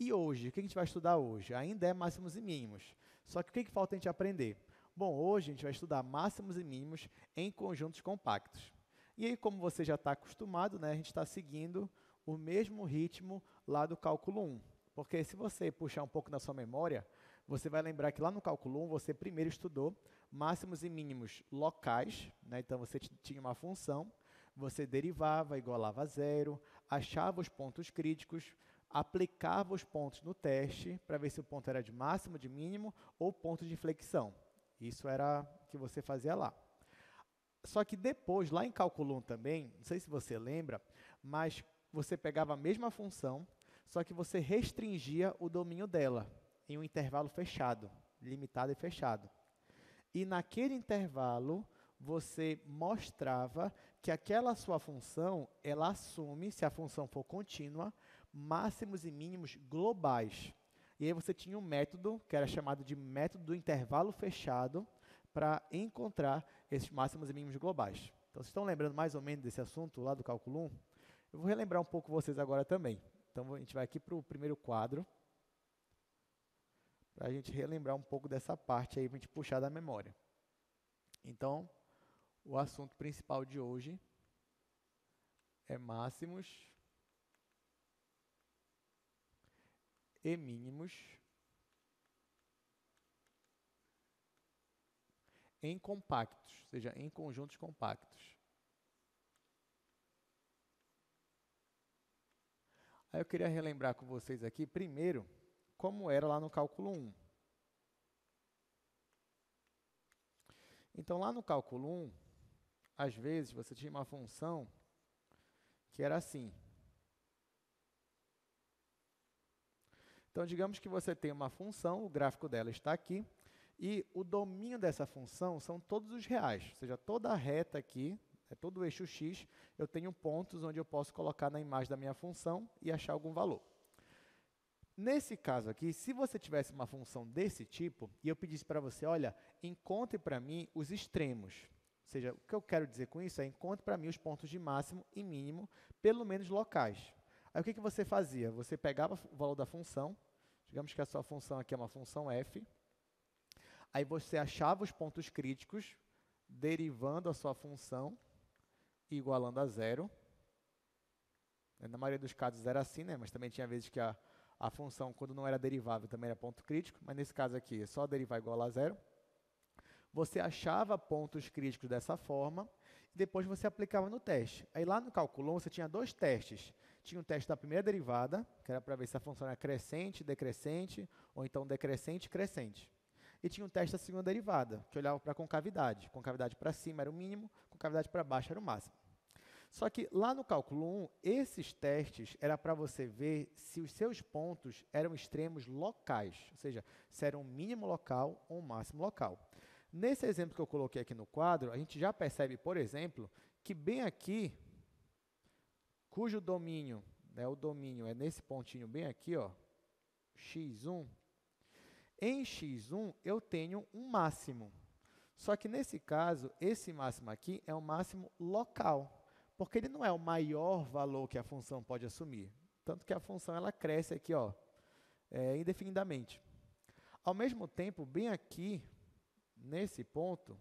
E hoje, o que a gente vai estudar hoje? Ainda é máximos e mínimos. Só que o que falta a gente aprender? Bom, hoje a gente vai estudar máximos e mínimos em conjuntos compactos. E aí, como você já está acostumado, né, a gente está seguindo o mesmo ritmo lá do cálculo 1. Porque se você puxar um pouco na sua memória, você vai lembrar que lá no cálculo 1 você primeiro estudou máximos e mínimos locais, né? Então você tinha uma função, você derivava, igualava a zero, achava os pontos críticos, aplicava os pontos no teste para ver se o ponto era de máximo, de mínimo ou ponto de inflexão. Isso era o que você fazia lá. Só que depois, lá em cálculo 1 também, não sei se você lembra, mas você pegava a mesma função, só que você restringia o domínio dela em um intervalo fechado, limitado e fechado. E naquele intervalo, você mostrava que aquela sua função, ela assume, se a função for contínua, máximos e mínimos globais. E aí você tinha um método, que era chamado de método do intervalo fechado, para encontrar esses máximos e mínimos globais. Então, vocês estão lembrando mais ou menos desse assunto lá do cálculo 1? Eu vou relembrar um pouco vocês agora também. Então, a gente vai aqui para o primeiro quadro, para a gente relembrar um pouco dessa parte aí, para a gente puxar da memória. Então, o assunto principal de hoje é máximos e mínimos em compactos, ou seja, em conjuntos compactos. Aí eu queria relembrar com vocês aqui, primeiro, como era lá no cálculo 1. Então, lá no cálculo 1, às vezes, você tinha uma função que era assim. Então, digamos que você tem uma função, o gráfico dela está aqui, e o domínio dessa função são todos os reais, ou seja, toda a reta aqui, todo o eixo x, eu tenho pontos onde eu posso colocar na imagem da minha função e achar algum valor. Nesse caso aqui, se você tivesse uma função desse tipo, e eu pedisse para você, olha, encontre para mim os extremos. Ou seja, o que eu quero dizer com isso é, encontre para mim os pontos de máximo e mínimo, pelo menos locais. Aí o que você fazia? Você pegava o valor da função, digamos que a sua função aqui é uma função f, aí você achava os pontos críticos, derivando a sua função e igualando a zero. Na maioria dos casos era assim, né? Mas também tinha vezes que a função, quando não era derivável, também era ponto crítico, mas nesse caso aqui, é só derivar igual a zero. Você achava pontos críticos dessa forma, e depois você aplicava no teste. Aí lá no cálculo 1, você tinha dois testes. Tinha um teste da primeira derivada, que era para ver se a função era crescente, decrescente, ou então decrescente, crescente. E tinha um teste da segunda derivada, que olhava para a concavidade. Concavidade para cima era o mínimo, concavidade para baixo era o máximo. Só que lá no cálculo 1, esses testes era para você ver se os seus pontos eram extremos locais, ou seja, se era um mínimo local ou um máximo local. Nesse exemplo que eu coloquei aqui no quadro, a gente já percebe, por exemplo, que bem aqui, cujo domínio, né, o domínio é nesse pontinho bem aqui, ó, x1, em x1 eu tenho um máximo. Só que nesse caso, esse máximo aqui é um máximo local, porque ele não é o maior valor que a função pode assumir. Tanto que a função ela cresce aqui, ó, indefinidamente. Ao mesmo tempo, bem aqui, nesse ponto,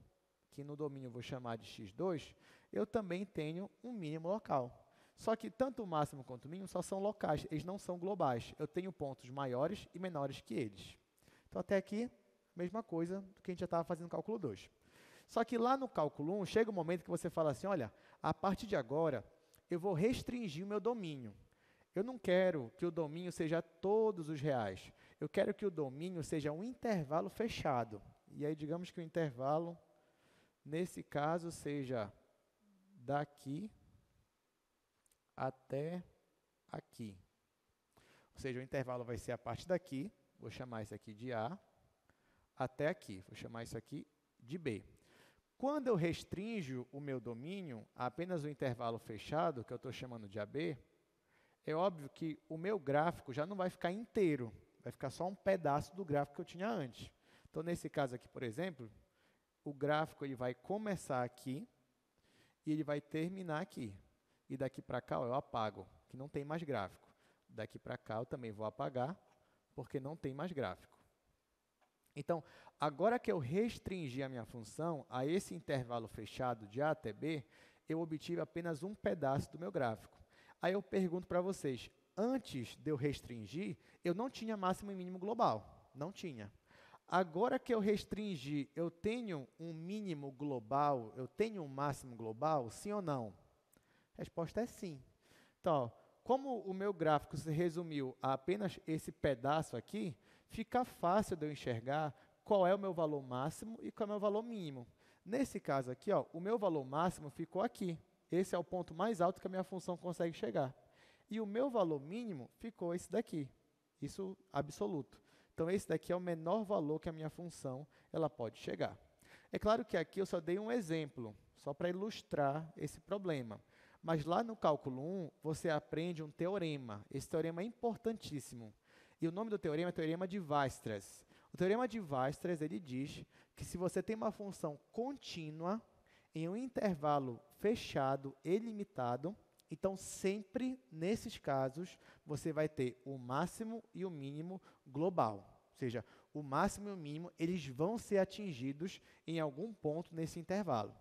que no domínio eu vou chamar de x2, eu também tenho um mínimo local. Só que tanto o máximo quanto o mínimo só são locais, eles não são globais. Eu tenho pontos maiores e menores que eles. Então, até aqui, mesma coisa do que a gente já estava fazendo no cálculo 2. Só que lá no cálculo 1, chega um momento que você fala assim, olha, a partir de agora, eu vou restringir o meu domínio. Eu não quero que o domínio seja todos os reais. Eu quero que o domínio seja um intervalo fechado. E aí, digamos que o intervalo, nesse caso, seja daqui até aqui. Ou seja, o intervalo vai ser a partir daqui, vou chamar isso aqui de A, até aqui, vou chamar isso aqui de B. Quando eu restringo o meu domínio a apenas o intervalo fechado, que eu estou chamando de AB, é óbvio que o meu gráfico já não vai ficar inteiro, vai ficar só um pedaço do gráfico que eu tinha antes. Então, nesse caso aqui, por exemplo, o gráfico ele vai começar aqui e ele vai terminar aqui. E daqui para cá, ó, eu apago, que não tem mais gráfico. Daqui para cá eu também vou apagar, porque não tem mais gráfico. Então, agora que eu restringi a minha função a esse intervalo fechado de A até B, eu obtive apenas um pedaço do meu gráfico. Aí eu pergunto para vocês, antes de eu restringir, eu não tinha máximo e mínimo global, não tinha. Agora que eu restringi, eu tenho um mínimo global, eu tenho um máximo global, sim ou não? A resposta é sim. Então, como o meu gráfico se resumiu a apenas esse pedaço aqui, fica fácil de eu enxergar qual é o meu valor máximo e qual é o meu valor mínimo. Nesse caso aqui, ó, o meu valor máximo ficou aqui. Esse é o ponto mais alto que a minha função consegue chegar. E o meu valor mínimo ficou esse daqui, isso absoluto. Então, esse daqui é o menor valor que a minha função ela pode chegar. É claro que aqui eu só dei um exemplo, só para ilustrar esse problema. Mas lá no cálculo 1, você aprende um teorema. Esse teorema é importantíssimo. E o nome do teorema é teorema de Weierstrass. O teorema de Weierstrass, ele diz que se você tem uma função contínua em um intervalo fechado e limitado, então sempre nesses casos você vai ter o máximo e o mínimo global. Ou seja, o máximo e o mínimo eles vão ser atingidos em algum ponto nesse intervalo.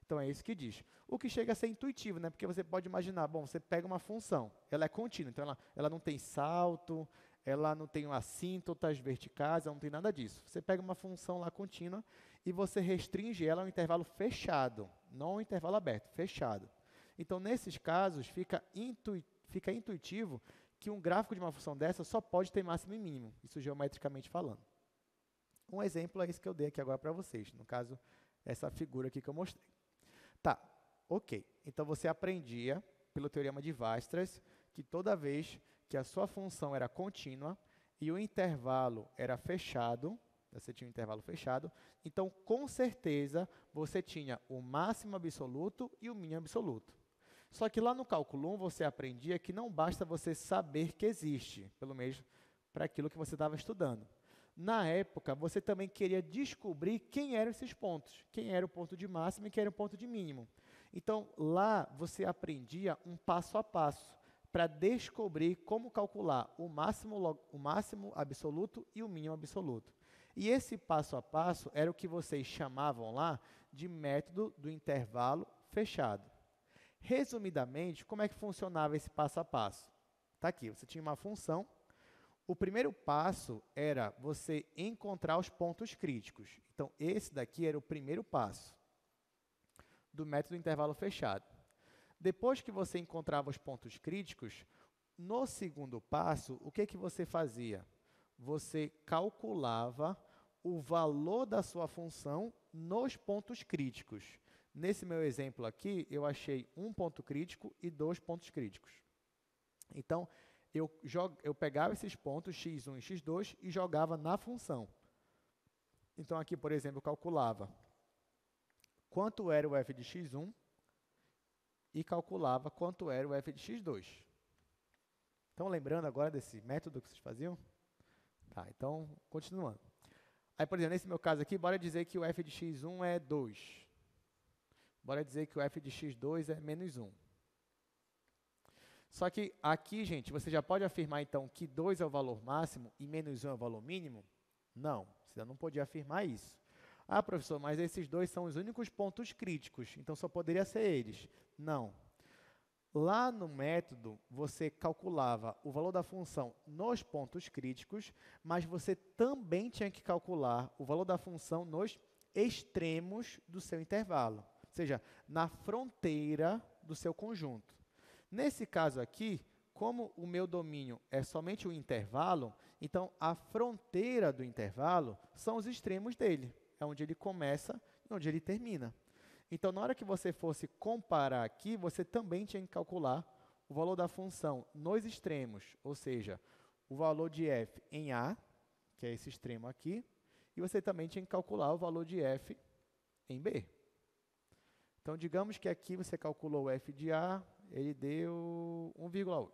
Então, é isso que diz. O que chega a ser intuitivo, né? Porque você pode imaginar, bom, você pega uma função, ela é contínua, então ela não tem salto, ela não tem assíntotas verticais, ela não tem nada disso. Você pega uma função lá contínua e você restringe ela a um intervalo fechado, não a um intervalo aberto, fechado. Então, nesses casos, fica intuitivo que um gráfico de uma função dessa só pode ter máximo e mínimo, isso geometricamente falando. Um exemplo é esse que eu dei aqui agora para vocês, no caso, essa figura aqui que eu mostrei. Tá, ok. Então, você aprendia, pelo teorema de Weierstrass, que toda vez que a sua função era contínua e o intervalo era fechado, você tinha um intervalo fechado, então, com certeza, você tinha o máximo absoluto e o mínimo absoluto. Só que lá no cálculo 1, você aprendia que não basta você saber que existe, pelo menos para aquilo que você estava estudando. Na época, você também queria descobrir quem eram esses pontos, quem era o ponto de máximo e quem era o ponto de mínimo. Então, lá você aprendia um passo a passo para descobrir como calcular o máximo absoluto e o mínimo absoluto. E esse passo a passo era o que vocês chamavam lá de método do intervalo fechado. Resumidamente, como é que funcionava esse passo a passo? Está aqui, você tinha uma função. O primeiro passo era você encontrar os pontos críticos. Então, esse daqui era o primeiro passo do método intervalo fechado. Depois que você encontrava os pontos críticos, no segundo passo, o que você fazia? Você calculava o valor da sua função nos pontos críticos. Nesse meu exemplo aqui, eu achei um ponto crítico e 2 pontos críticos. Então, eu pegava esses pontos, x1 e x2, e jogava na função. Então, aqui, por exemplo, eu calculava quanto era o f de x1 e calculava quanto era o f de x2. Estão lembrando agora desse método que vocês faziam? Tá, então, continuando. Aí, por exemplo, nesse meu caso aqui, bora dizer que o f de x1 é 2. Bora dizer que o f de x2 é menos 1. Só que aqui, gente, você já pode afirmar, então, que 2 é o valor máximo e menos 1 é o valor mínimo? Não, você não podia afirmar isso. Ah, professor, mas esses dois são os únicos pontos críticos, então só poderia ser eles. Não. Lá no método, você calculava o valor da função nos pontos críticos, mas você também tinha que calcular o valor da função nos extremos do seu intervalo, ou seja, na fronteira do seu conjunto. Nesse caso aqui, como o meu domínio é somente o intervalo, então a fronteira do intervalo são os extremos dele, é onde ele começa e onde ele termina. Então, na hora que você fosse comparar aqui, você também tinha que calcular o valor da função nos extremos, ou seja, o valor de f em A, que é esse extremo aqui, e você também tinha que calcular o valor de f em B. Então, digamos que aqui você calculou o f de A, ele deu 1,8.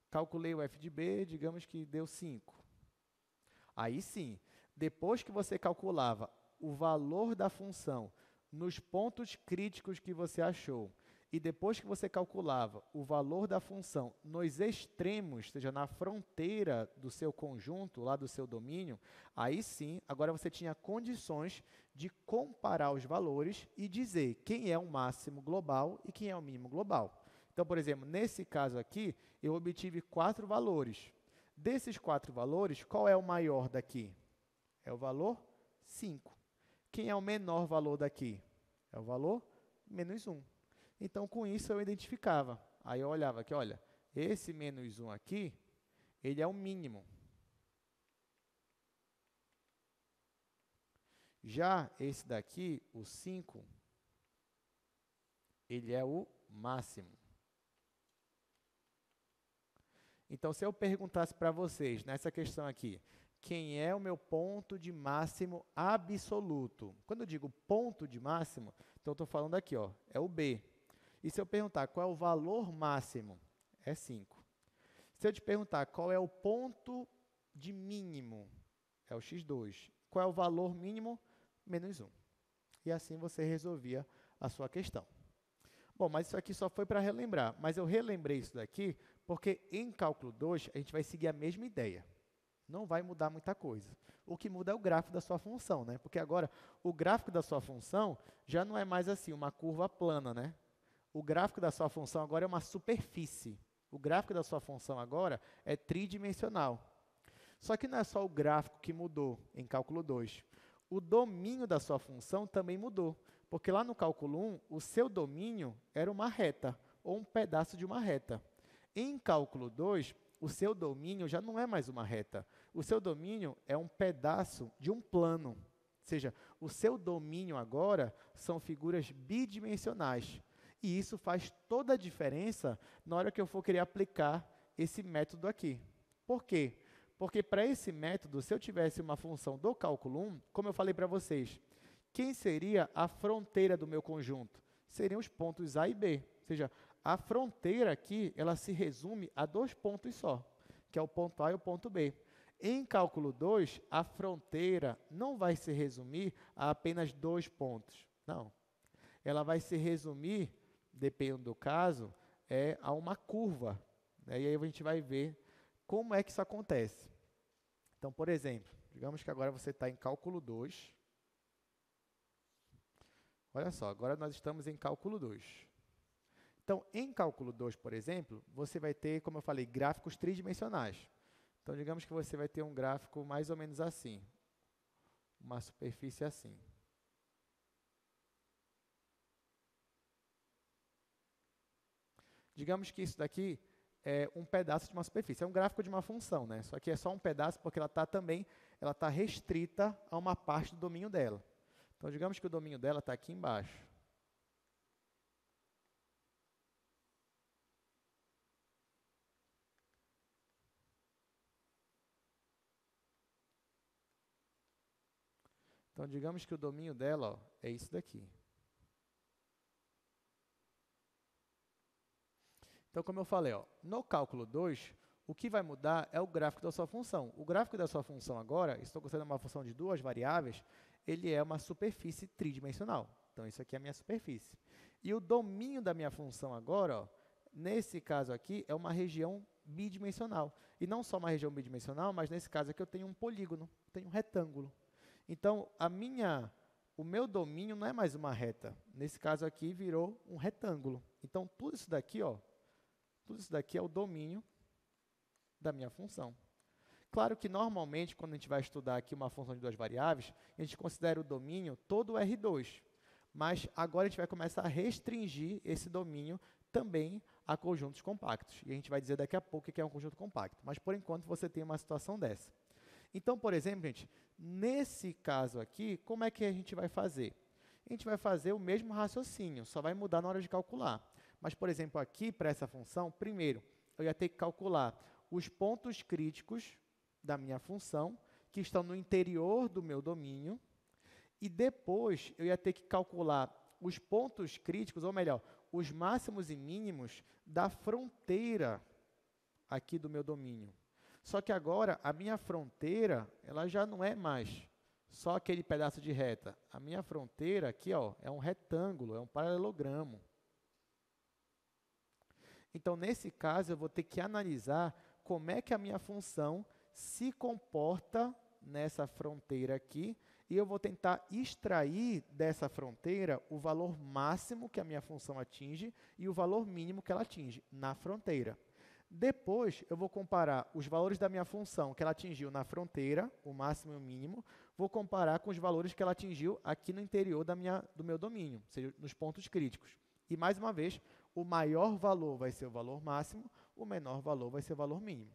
Calculei o f de B, digamos que deu 5. Aí sim, depois que você calculava o valor da função nos pontos críticos que você achou e depois que você calculava o valor da função nos extremos, ou seja, na fronteira do seu conjunto, lá do seu domínio, aí sim, agora você tinha condições de comparar os valores e dizer quem é o máximo global e quem é o mínimo global. Então, por exemplo, nesse caso aqui, eu obtive 4 valores. Desses 4 valores, qual é o maior daqui? É o valor 5. Quem é o menor valor daqui? É o valor -1. Então, com isso, eu identificava. Aí eu olhava aqui, olha, esse -1 aqui, ele é o mínimo. Já esse daqui, o 5, ele é o máximo. Então, se eu perguntasse para vocês, nessa questão aqui, quem é o meu ponto de máximo absoluto? Quando eu digo ponto de máximo, então eu estou falando aqui, ó, é o B. E se eu perguntar qual é o valor máximo, é 5. Se eu te perguntar qual é o ponto de mínimo, é o x2. Qual é o valor mínimo? -1. E assim você resolvia a sua questão. Bom, mas isso aqui só foi para relembrar. Mas eu relembrei isso daqui porque em cálculo 2 a gente vai seguir a mesma ideia. Não vai mudar muita coisa. O que muda é o gráfico da sua função, né? Porque agora o gráfico da sua função já não é mais assim, uma curva plana, né? O gráfico da sua função agora é uma superfície. O gráfico da sua função agora é tridimensional. Só que não é só o gráfico que mudou em cálculo 2. O domínio da sua função também mudou. Porque lá no cálculo 1, o seu domínio era uma reta, ou um pedaço de uma reta. Em cálculo 2, o seu domínio já não é mais uma reta. O seu domínio é um pedaço de um plano. Ou seja, o seu domínio agora são figuras bidimensionais. E isso faz toda a diferença na hora que eu for querer aplicar esse método aqui. Por quê? Porque para esse método, se eu tivesse uma função do cálculo 1, como eu falei para vocês, quem seria a fronteira do meu conjunto? Seriam os pontos A e B. Ou seja, a fronteira aqui, ela se resume a 2 pontos só, que é o ponto A e o ponto B. Em cálculo 2, a fronteira não vai se resumir a apenas 2 pontos. Não. Ela vai se resumir, dependendo do caso, a uma curva. Né? E aí a gente vai ver como é que isso acontece. Então, por exemplo, digamos que agora você está em cálculo 2. Olha só, agora nós estamos em cálculo 2. Então, em cálculo 2, por exemplo, você vai ter, como eu falei, gráficos tridimensionais. Então, digamos que você vai ter um gráfico mais ou menos assim, uma superfície assim. Digamos que isso daqui é um pedaço de uma superfície, é um gráfico de uma função, né? Só que é só um pedaço porque ela está restrita a uma parte do domínio dela. Então, digamos que o domínio dela está aqui embaixo. Então, digamos que o domínio dela ó, é isso daqui. Então, como eu falei, ó, no cálculo 2, o que vai mudar é o gráfico da sua função. O gráfico da sua função agora, estou considerando uma função de 2 variáveis, ele é uma superfície tridimensional. Então, isso aqui é a minha superfície. E o domínio da minha função agora, ó, nesse caso aqui, é uma região bidimensional. E não só uma região bidimensional, mas nesse caso aqui eu tenho um polígono, tenho um retângulo. Então, o meu domínio não é mais uma reta. Nesse caso aqui, virou um retângulo. Então, tudo isso daqui é o domínio da minha função. Claro que, normalmente, quando a gente vai estudar aqui uma função de 2 variáveis, a gente considera o domínio todo o R2. Mas agora a gente vai começar a restringir esse domínio também a conjuntos compactos. E a gente vai dizer daqui a pouco o que é um conjunto compacto. Mas, por enquanto, você tem uma situação dessa. Então, por exemplo, gente, nesse caso aqui, como é que a gente vai fazer? A gente vai fazer o mesmo raciocínio, só vai mudar na hora de calcular. Mas, por exemplo, aqui, para essa função, primeiro, eu ia ter que calcular os pontos críticos da minha função, que estão no interior do meu domínio, e depois eu ia ter que calcular os pontos críticos, ou melhor, os máximos e mínimos da fronteira aqui do meu domínio. Só que agora, a minha fronteira, ela já não é mais só aquele pedaço de reta. A minha fronteira aqui, ó, é um retângulo, é um paralelogramo. Então, nesse caso, eu vou ter que analisar como é que a minha função se comporta nessa fronteira aqui, e eu vou tentar extrair dessa fronteira o valor máximo que a minha função atinge e o valor mínimo que ela atinge na fronteira. Depois, eu vou comparar os valores da minha função que ela atingiu na fronteira, o máximo e o mínimo, vou comparar com os valores que ela atingiu aqui no interior do meu domínio, ou seja, nos pontos críticos. E, mais uma vez, o maior valor vai ser o valor máximo, o menor valor vai ser o valor mínimo.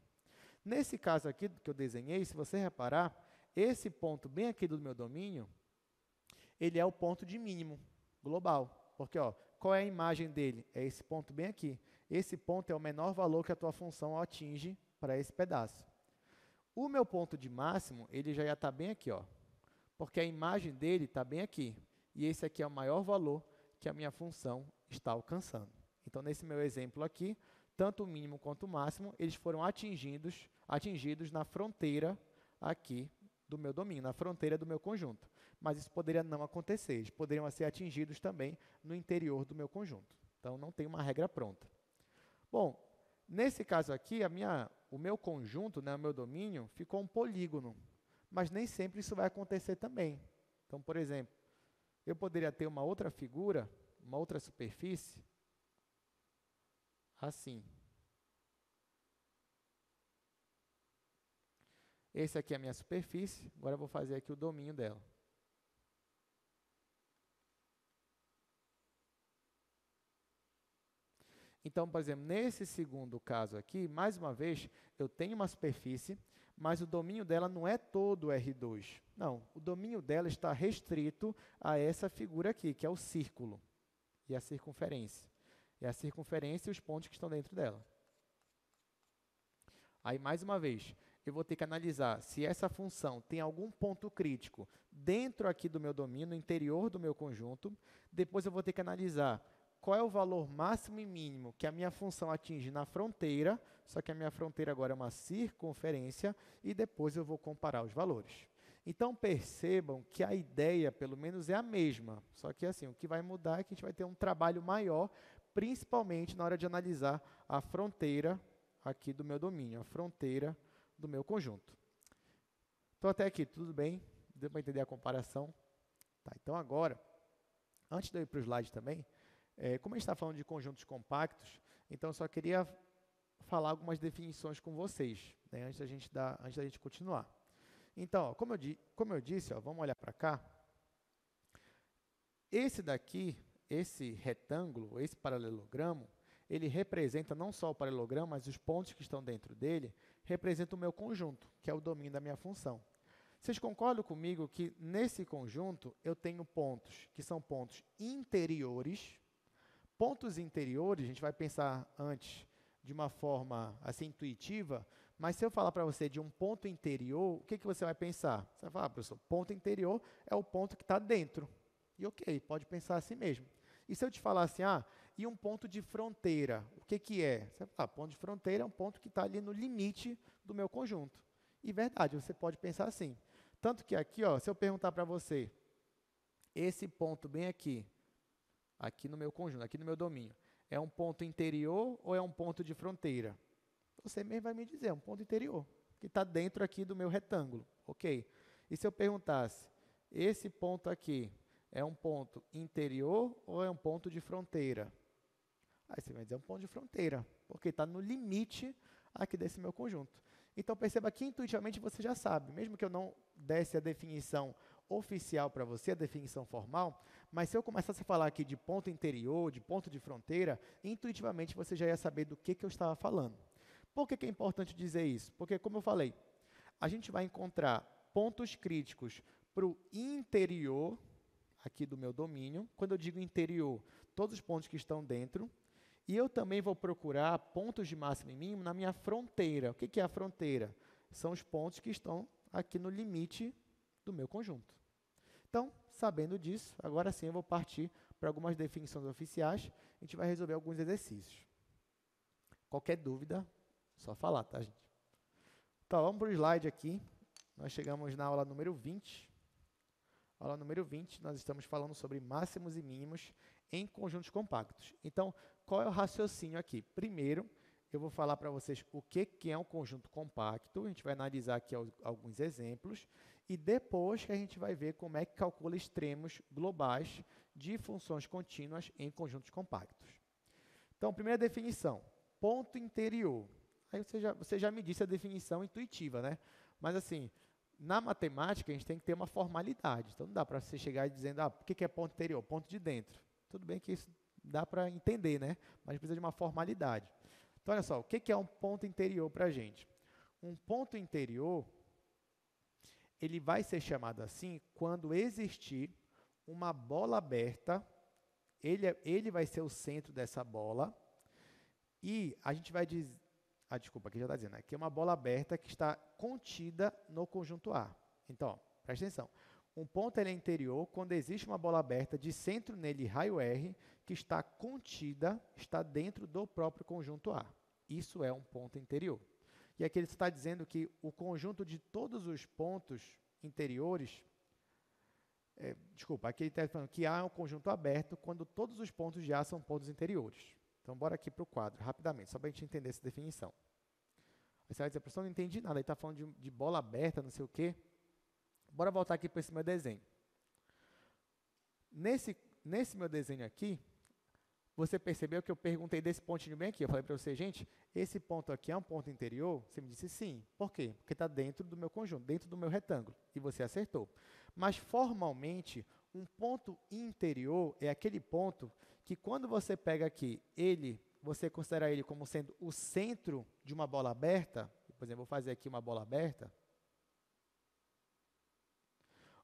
Nesse caso aqui que eu desenhei, se você reparar, esse ponto bem aqui do meu domínio, ele é o ponto de mínimo global. Porque, ó, qual é a imagem dele? É esse ponto bem aqui. Esse ponto é o menor valor que a tua função atinge para esse pedaço. O meu ponto de máximo, ele já ia estar bem aqui, ó, porque a imagem dele está bem aqui. E esse aqui é o maior valor que a minha função está alcançando. Então, nesse meu exemplo aqui, tanto o mínimo quanto o máximo, eles foram atingidos na fronteira aqui do meu domínio, na fronteira do meu conjunto. Mas isso poderia não acontecer, eles poderiam ser atingidos também no interior do meu conjunto. Então, não tem uma regra pronta. Bom, nesse caso aqui, o meu conjunto, né, o meu domínio, ficou um polígono, mas nem sempre isso vai acontecer também. Então, por exemplo, eu poderia ter uma outra figura, uma outra superfície, assim. Esse aqui é a minha superfície, agora eu vou fazer aqui o domínio dela. Então, por exemplo, nesse segundo caso aqui, mais uma vez, eu tenho uma superfície, mas o domínio dela não é todo R2. Não, o domínio dela está restrito a essa figura aqui, que é o círculo e a circunferência. É a circunferência e os pontos que estão dentro dela. Aí, mais uma vez, eu vou ter que analisar se essa função tem algum ponto crítico dentro aqui do meu domínio, no interior do meu conjunto. Depois eu vou ter que analisar qual é o valor máximo e mínimo que a minha função atinge na fronteira, só que a minha fronteira agora é uma circunferência, e depois eu vou comparar os valores. Então, percebam que a ideia, pelo menos, é a mesma, só que assim, o que vai mudar é que a gente vai ter um trabalho maior, principalmente na hora de analisar a fronteira aqui do meu domínio, a fronteira do meu conjunto. Então, até aqui, tudo bem? Deu para entender a comparação? Tá, então, agora, antes de eu ir para o slide também, como a gente está falando de conjuntos compactos, então eu só queria falar algumas definições com vocês, né, antes da gente continuar. Então, ó, como eu disse, ó, vamos olhar para cá. Esse daqui, esse retângulo, esse paralelogramo, ele representa não só o paralelogramo, mas os pontos que estão dentro dele, representam o meu conjunto, que é o domínio da minha função. Vocês concordam comigo que nesse conjunto eu tenho pontos que são pontos interiores. Pontos interiores, a gente vai pensar antes de uma forma assim intuitiva, mas se eu falar para você de um ponto interior, o que você vai pensar? Você vai falar, professor, ponto interior é o ponto que está dentro. E ok, pode pensar assim mesmo. E se eu te falar assim, e um ponto de fronteira, o que é? Você vai falar, ponto de fronteira é um ponto que está ali no limite do meu conjunto. E verdade, você pode pensar assim. Tanto que aqui, ó, se eu perguntar para você, esse ponto bem aqui no meu conjunto, aqui no meu domínio, é um ponto interior ou é um ponto de fronteira? Você mesmo vai me dizer, é um ponto interior, que está dentro aqui do meu retângulo, ok? E se eu perguntasse, esse ponto aqui é um ponto interior ou é um ponto de fronteira? Aí você vai dizer, é um ponto de fronteira, porque está no limite aqui desse meu conjunto. Então, perceba que intuitivamente você já sabe, mesmo que eu não desse a definição oficial para você, a definição formal, mas se eu começasse a falar aqui de ponto interior, de ponto de fronteira, intuitivamente você já ia saber do que eu estava falando. Por que é importante dizer isso? Porque, como eu falei, a gente vai encontrar pontos críticos para o interior aqui do meu domínio. Quando eu digo interior, todos os pontos que estão dentro. E eu também vou procurar pontos de máximo e mínimo na minha fronteira. O que é a fronteira? São os pontos que estão aqui no limite do meu conjunto. Então, sabendo disso, agora sim eu vou partir para algumas definições oficiais. A gente vai resolver alguns exercícios. Qualquer dúvida, só falar, tá, gente? Então, vamos para o slide aqui. Nós chegamos na aula número 20. Aula número 20, nós estamos falando sobre máximos e mínimos em conjuntos compactos. Então, qual é o raciocínio aqui? Primeiro, eu vou falar para vocês o que é um conjunto compacto, a gente vai analisar aqui alguns exemplos, e depois que a gente vai ver como é que calcula extremos globais de funções contínuas em conjuntos compactos. Então, primeira definição, ponto interior. Aí você já me disse a definição intuitiva, né? Mas assim, na matemática a gente tem que ter uma formalidade, então não dá para você chegar dizendo, o que é ponto interior? Ponto de dentro. Tudo bem que isso dá para entender, né? Mas precisa de uma formalidade. Então, olha só, o que é um ponto interior para a gente? Um ponto interior, ele vai ser chamado assim quando existir uma bola aberta, ele vai ser o centro dessa bola, e a gente vai dizer, desculpa, aqui já está dizendo, que é uma bola aberta que está contida no conjunto A. Então, ó, presta atenção. Um ponto é interior quando existe uma bola aberta de centro nele, raio R, que está contida, está dentro do próprio conjunto A. Isso é um ponto interior. E aqui ele está dizendo que o conjunto de todos os pontos interiores, aqui ele está falando que A é um conjunto aberto quando todos os pontos de A são pontos interiores. Então, bora aqui para o quadro, rapidamente, só para a gente entender essa definição. Aí você vai dizer, professor, não entendi nada, ele está falando de bola aberta, não sei o quê. Bora voltar aqui para esse meu desenho. Nesse meu desenho aqui, você percebeu que eu perguntei desse pontinho bem aqui. Eu falei para você, gente, esse ponto aqui é um ponto interior? Você me disse sim. Por quê? Porque está dentro do meu conjunto, dentro do meu retângulo. E você acertou. Mas, formalmente, um ponto interior é aquele ponto que, quando você pega aqui, você considera ele como sendo o centro de uma bola aberta. Por exemplo, vou fazer aqui uma bola aberta.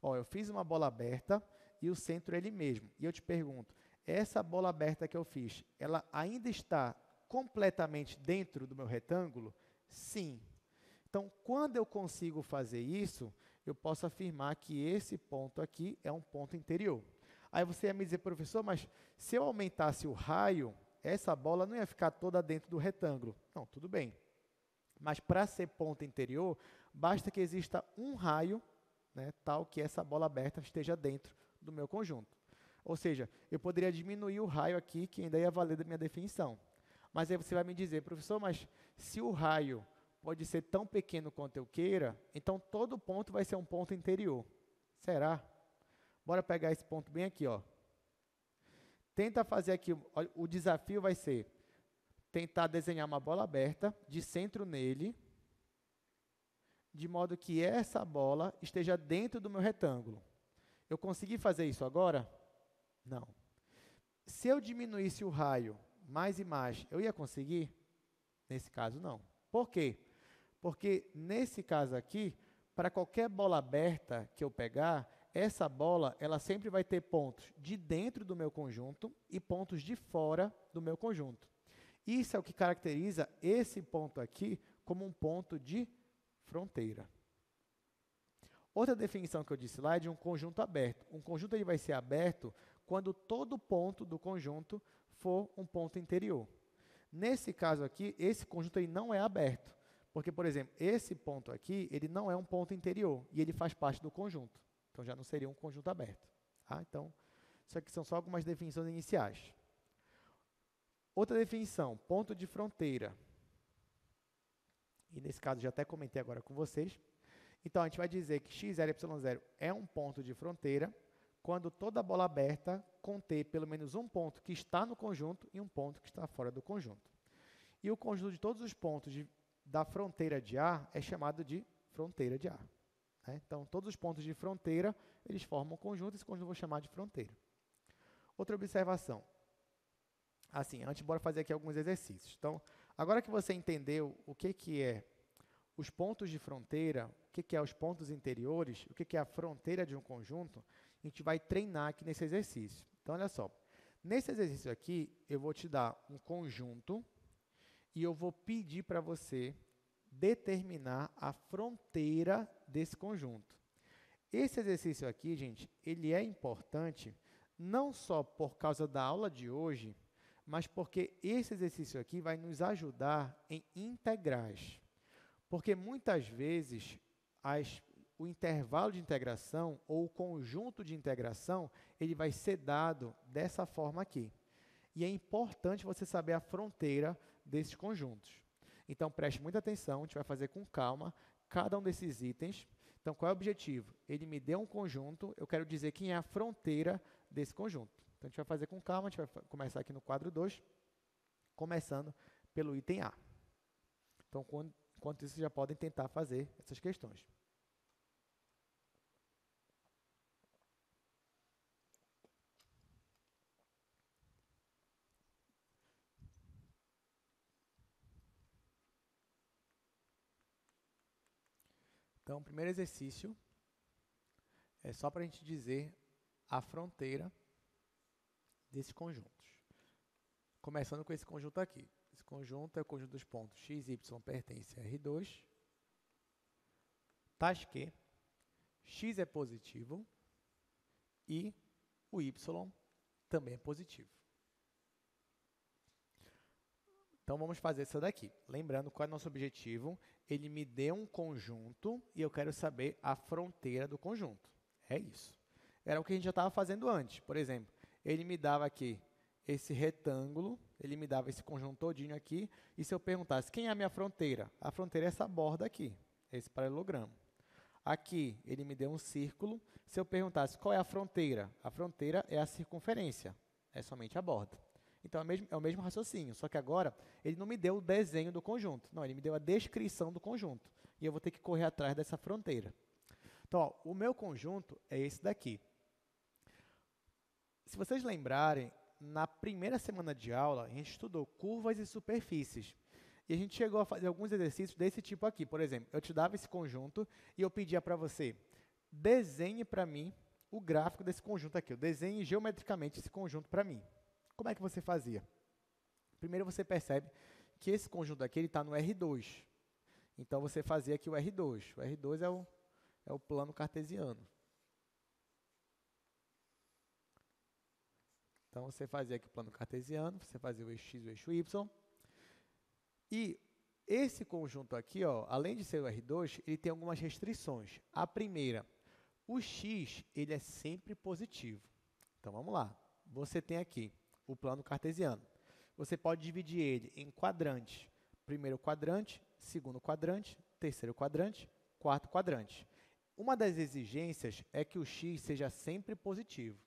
Ó, eu fiz uma bola aberta e o centro é ele mesmo. E eu te pergunto, essa bola aberta que eu fiz, ela ainda está completamente dentro do meu retângulo? Sim. Então, quando eu consigo fazer isso, eu posso afirmar que esse ponto aqui é um ponto interior. Aí você ia me dizer, professor, mas se eu aumentasse o raio, essa bola não ia ficar toda dentro do retângulo. Não, tudo bem. Mas para ser ponto interior, basta que exista um raio, né, tal que essa bola aberta esteja dentro do meu conjunto. Ou seja, eu poderia diminuir o raio aqui, que ainda ia valer da minha definição. Mas aí você vai me dizer, professor, mas se o raio pode ser tão pequeno quanto eu queira, então todo ponto vai ser um ponto interior. Será? Bora pegar esse ponto bem aqui, ó. Tenta fazer aqui, o desafio vai ser tentar desenhar uma bola aberta de centro nele, de modo que essa bola esteja dentro do meu retângulo. Eu consegui fazer isso agora? Não. Se eu diminuísse o raio mais e mais, eu ia conseguir? Nesse caso, não. Por quê? Porque, nesse caso aqui, para qualquer bola aberta que eu pegar, essa bola ela sempre vai ter pontos de dentro do meu conjunto e pontos de fora do meu conjunto. Isso é o que caracteriza esse ponto aqui como um ponto de fronteira. Outra definição que eu disse lá é de um conjunto aberto. Um conjunto ele vai ser aberto quando todo ponto do conjunto for um ponto interior. Nesse caso aqui, esse conjunto ele não é aberto, porque, por exemplo, esse ponto aqui, ele não é um ponto interior e ele faz parte do conjunto. Então, já não seria um conjunto aberto. Tá? Então, isso aqui são só algumas definições iniciais. Outra definição, ponto de fronteira. E nesse caso, já até comentei agora com vocês. Então, a gente vai dizer que x0 e y0 é um ponto de fronteira quando toda bola aberta conter pelo menos um ponto que está no conjunto e um ponto que está fora do conjunto. E o conjunto de todos os pontos da fronteira de A é chamado de fronteira de A. Né? Então, todos os pontos de fronteira, eles formam um conjunto, esse conjunto eu vou chamar de fronteira. Outra observação. Assim, antes, bora fazer aqui alguns exercícios. Então, agora que você entendeu o que é os pontos de fronteira, o que é os pontos interiores, o que é a fronteira de um conjunto, a gente vai treinar aqui nesse exercício. Então, olha só. Nesse exercício aqui, eu vou te dar um conjunto e eu vou pedir para você determinar a fronteira desse conjunto. Esse exercício aqui, gente, ele é importante não só por causa da aula de hoje, mas porque esse exercício aqui vai nos ajudar em integrais. Porque muitas vezes o intervalo de integração ou o conjunto de integração, ele vai ser dado dessa forma aqui. e é importante você saber a fronteira desses conjuntos. Então, preste muita atenção, a gente vai fazer com calma cada um desses itens. Então, qual é o objetivo? Ele me deu um conjunto, eu quero dizer quem é a fronteira desse conjunto. Então, a gente vai fazer com calma, a gente vai começar aqui no quadro 2, começando pelo item A. Então, enquanto isso, vocês já podem tentar fazer essas questões. Então, o primeiro exercício é só para a gente dizer a fronteira desses conjuntos. Começando com esse conjunto aqui. Esse conjunto é o conjunto dos pontos x e y pertence a R2, tais que x é positivo e o y também é positivo. Então, vamos fazer isso daqui. Lembrando qual é o nosso objetivo. Ele me deu um conjunto e eu quero saber a fronteira do conjunto. É isso. Era o que a gente já estava fazendo antes. Por exemplo, ele me dava aqui esse retângulo, ele me dava esse conjunto todinho aqui, e se eu perguntasse quem é a minha fronteira? A fronteira é essa borda aqui, esse paralelogramo. Aqui, ele me deu um círculo. Se eu perguntasse qual é a fronteira é a circunferência, é somente a borda. Então, é o mesmo raciocínio, só que agora ele não me deu o desenho do conjunto. Não, ele me deu a descrição do conjunto. E eu vou ter que correr atrás dessa fronteira. Então, ó, o meu conjunto é esse daqui. Se vocês lembrarem, na primeira semana de aula, a gente estudou curvas e superfícies. E a gente chegou a fazer alguns exercícios desse tipo aqui. Por exemplo, eu te dava esse conjunto e eu pedia para você, desenhe para mim o gráfico desse conjunto aqui. Desenhe geometricamente esse conjunto para mim. Como é que você fazia? Primeiro você percebe que esse conjunto aqui está no R2. Então, você fazia aqui o R2. O R2 é o plano cartesiano. Então, você fazia aqui o plano cartesiano, você fazia o eixo x e o eixo y. E esse conjunto aqui, ó, além de ser o R2, ele tem algumas restrições. A primeira, o x ele é sempre positivo. Então, vamos lá. Você tem aqui o plano cartesiano. Você pode dividir ele em quadrantes. Primeiro quadrante, segundo quadrante, terceiro quadrante, quarto quadrante. Uma das exigências é que o x seja sempre positivo.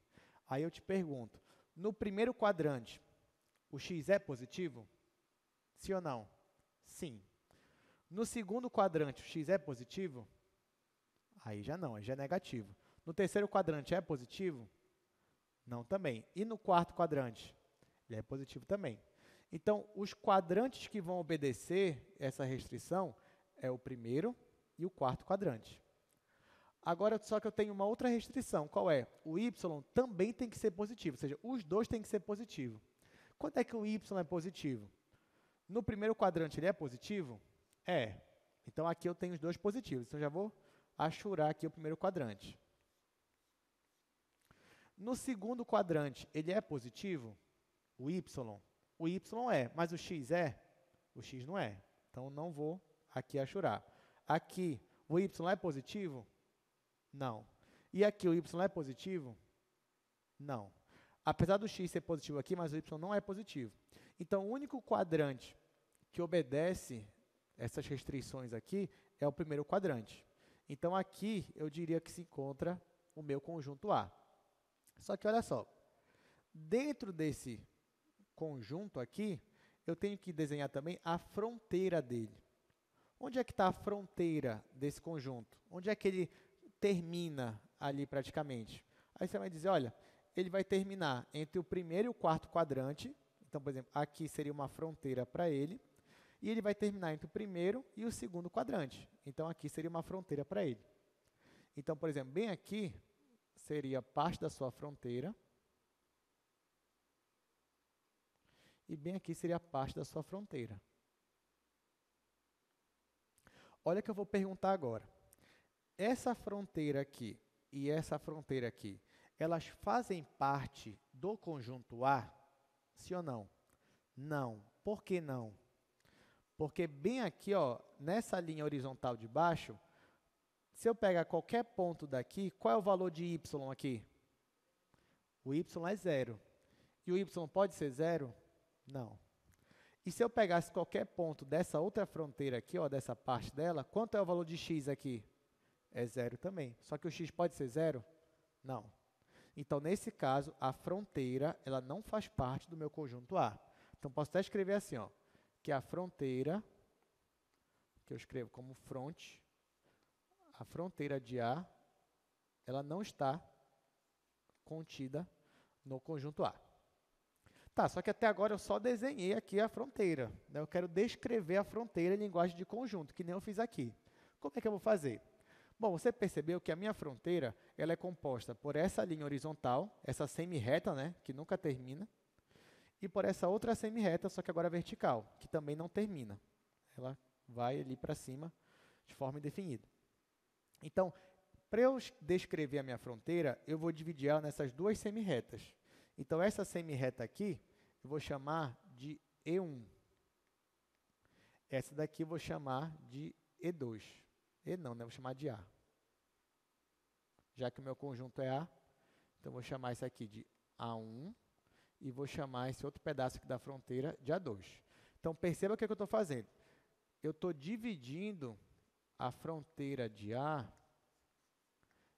Aí eu te pergunto, no primeiro quadrante, o x é positivo? Sim ou não? Sim. No segundo quadrante, o x é positivo? Aí já não, aí já é negativo. No terceiro quadrante, é positivo? Não também. E no quarto quadrante? Ele é positivo também. Então, os quadrantes que vão obedecer essa restrição é o primeiro e o quarto quadrante. Agora, só que eu tenho uma outra restrição. Qual é? O y também tem que ser positivo, ou seja, os dois têm que ser positivos. Quando é que o y é positivo? No primeiro quadrante, ele é positivo? É. Então, aqui eu tenho os dois positivos. Então, já vou achurar aqui o primeiro quadrante. No segundo quadrante, ele é positivo? O y é, mas o x é? O x não é. Então, não vou aqui achurar. Aqui, o y é positivo? Não. E aqui, o y é positivo? Não. Apesar do x ser positivo aqui, mas o y não é positivo. Então, o único quadrante que obedece essas restrições aqui é o primeiro quadrante. Então, aqui, eu diria que se encontra o meu conjunto A. Só que, olha só, dentro desse conjunto aqui, eu tenho que desenhar também a fronteira dele. Onde é que está a fronteira desse conjunto? Onde é que ele termina ali praticamente? Aí você vai dizer, olha, ele vai terminar entre o primeiro e o quarto quadrante. Então, por exemplo, aqui seria uma fronteira para ele. E ele vai terminar entre o primeiro e o segundo quadrante. Então, aqui seria uma fronteira para ele. Então, por exemplo, bem aqui seria parte da sua fronteira. E bem aqui seria parte da sua fronteira. Olha o que eu vou perguntar agora. Essa fronteira aqui e essa fronteira aqui, elas fazem parte do conjunto A? Sim ou não? Não. Por que não? Porque bem aqui, ó, nessa linha horizontal de baixo, se eu pegar qualquer ponto daqui, qual é o valor de y aqui? O y é 0. E o y pode ser zero? Não. E se eu pegasse qualquer ponto dessa outra fronteira aqui, ó, dessa parte dela, quanto é o valor de x aqui? É zero também. Só que o x pode ser zero? Não. Então, nesse caso, a fronteira ela não faz parte do meu conjunto A. Então, posso até escrever assim, ó, que a fronteira, que eu escrevo como front, a fronteira de A, ela não está contida no conjunto A. Tá, só que até agora eu só desenhei aqui a fronteira, né? Eu quero descrever a fronteira em linguagem de conjunto, que nem eu fiz aqui. Como é que eu vou fazer? Bom, você percebeu que a minha fronteira ela é composta por essa linha horizontal, essa semi-reta, né, que nunca termina, e por essa outra semi-reta, só que agora vertical, que também não termina. Ela vai ali para cima de forma indefinida. Então, para eu descrever a minha fronteira, eu vou dividir ela nessas duas semi-retas. Então, essa semi-reta aqui, eu vou chamar de E1. Essa daqui eu vou chamar de E2. E não, né? Eu vou chamar de A. Já que o meu conjunto é A, então eu vou chamar isso aqui de A1 e vou chamar esse outro pedaço aqui da fronteira de A2. Então, perceba o que eu estou fazendo. Eu estou dividindo a fronteira de A,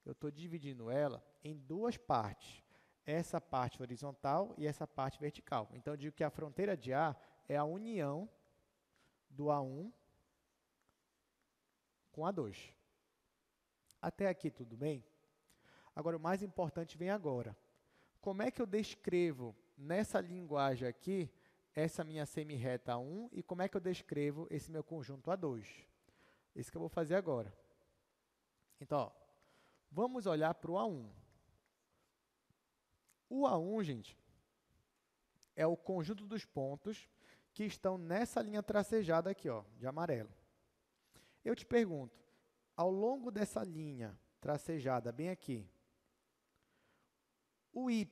eu estou dividindo ela em duas partes. Essa parte horizontal e essa parte vertical. Então, eu digo que a fronteira de A é a união do A1 com A2. Até aqui tudo bem? Agora, o mais importante vem agora. Como é que eu descrevo nessa linguagem aqui essa minha semi-reta A1 e como é que eu descrevo esse meu conjunto A2? Isso que eu vou fazer agora. Então, ó, vamos olhar para o A1. O A1, gente, é o conjunto dos pontos que estão nessa linha tracejada aqui, ó, de amarelo. Eu te pergunto, ao longo dessa linha tracejada bem aqui, o y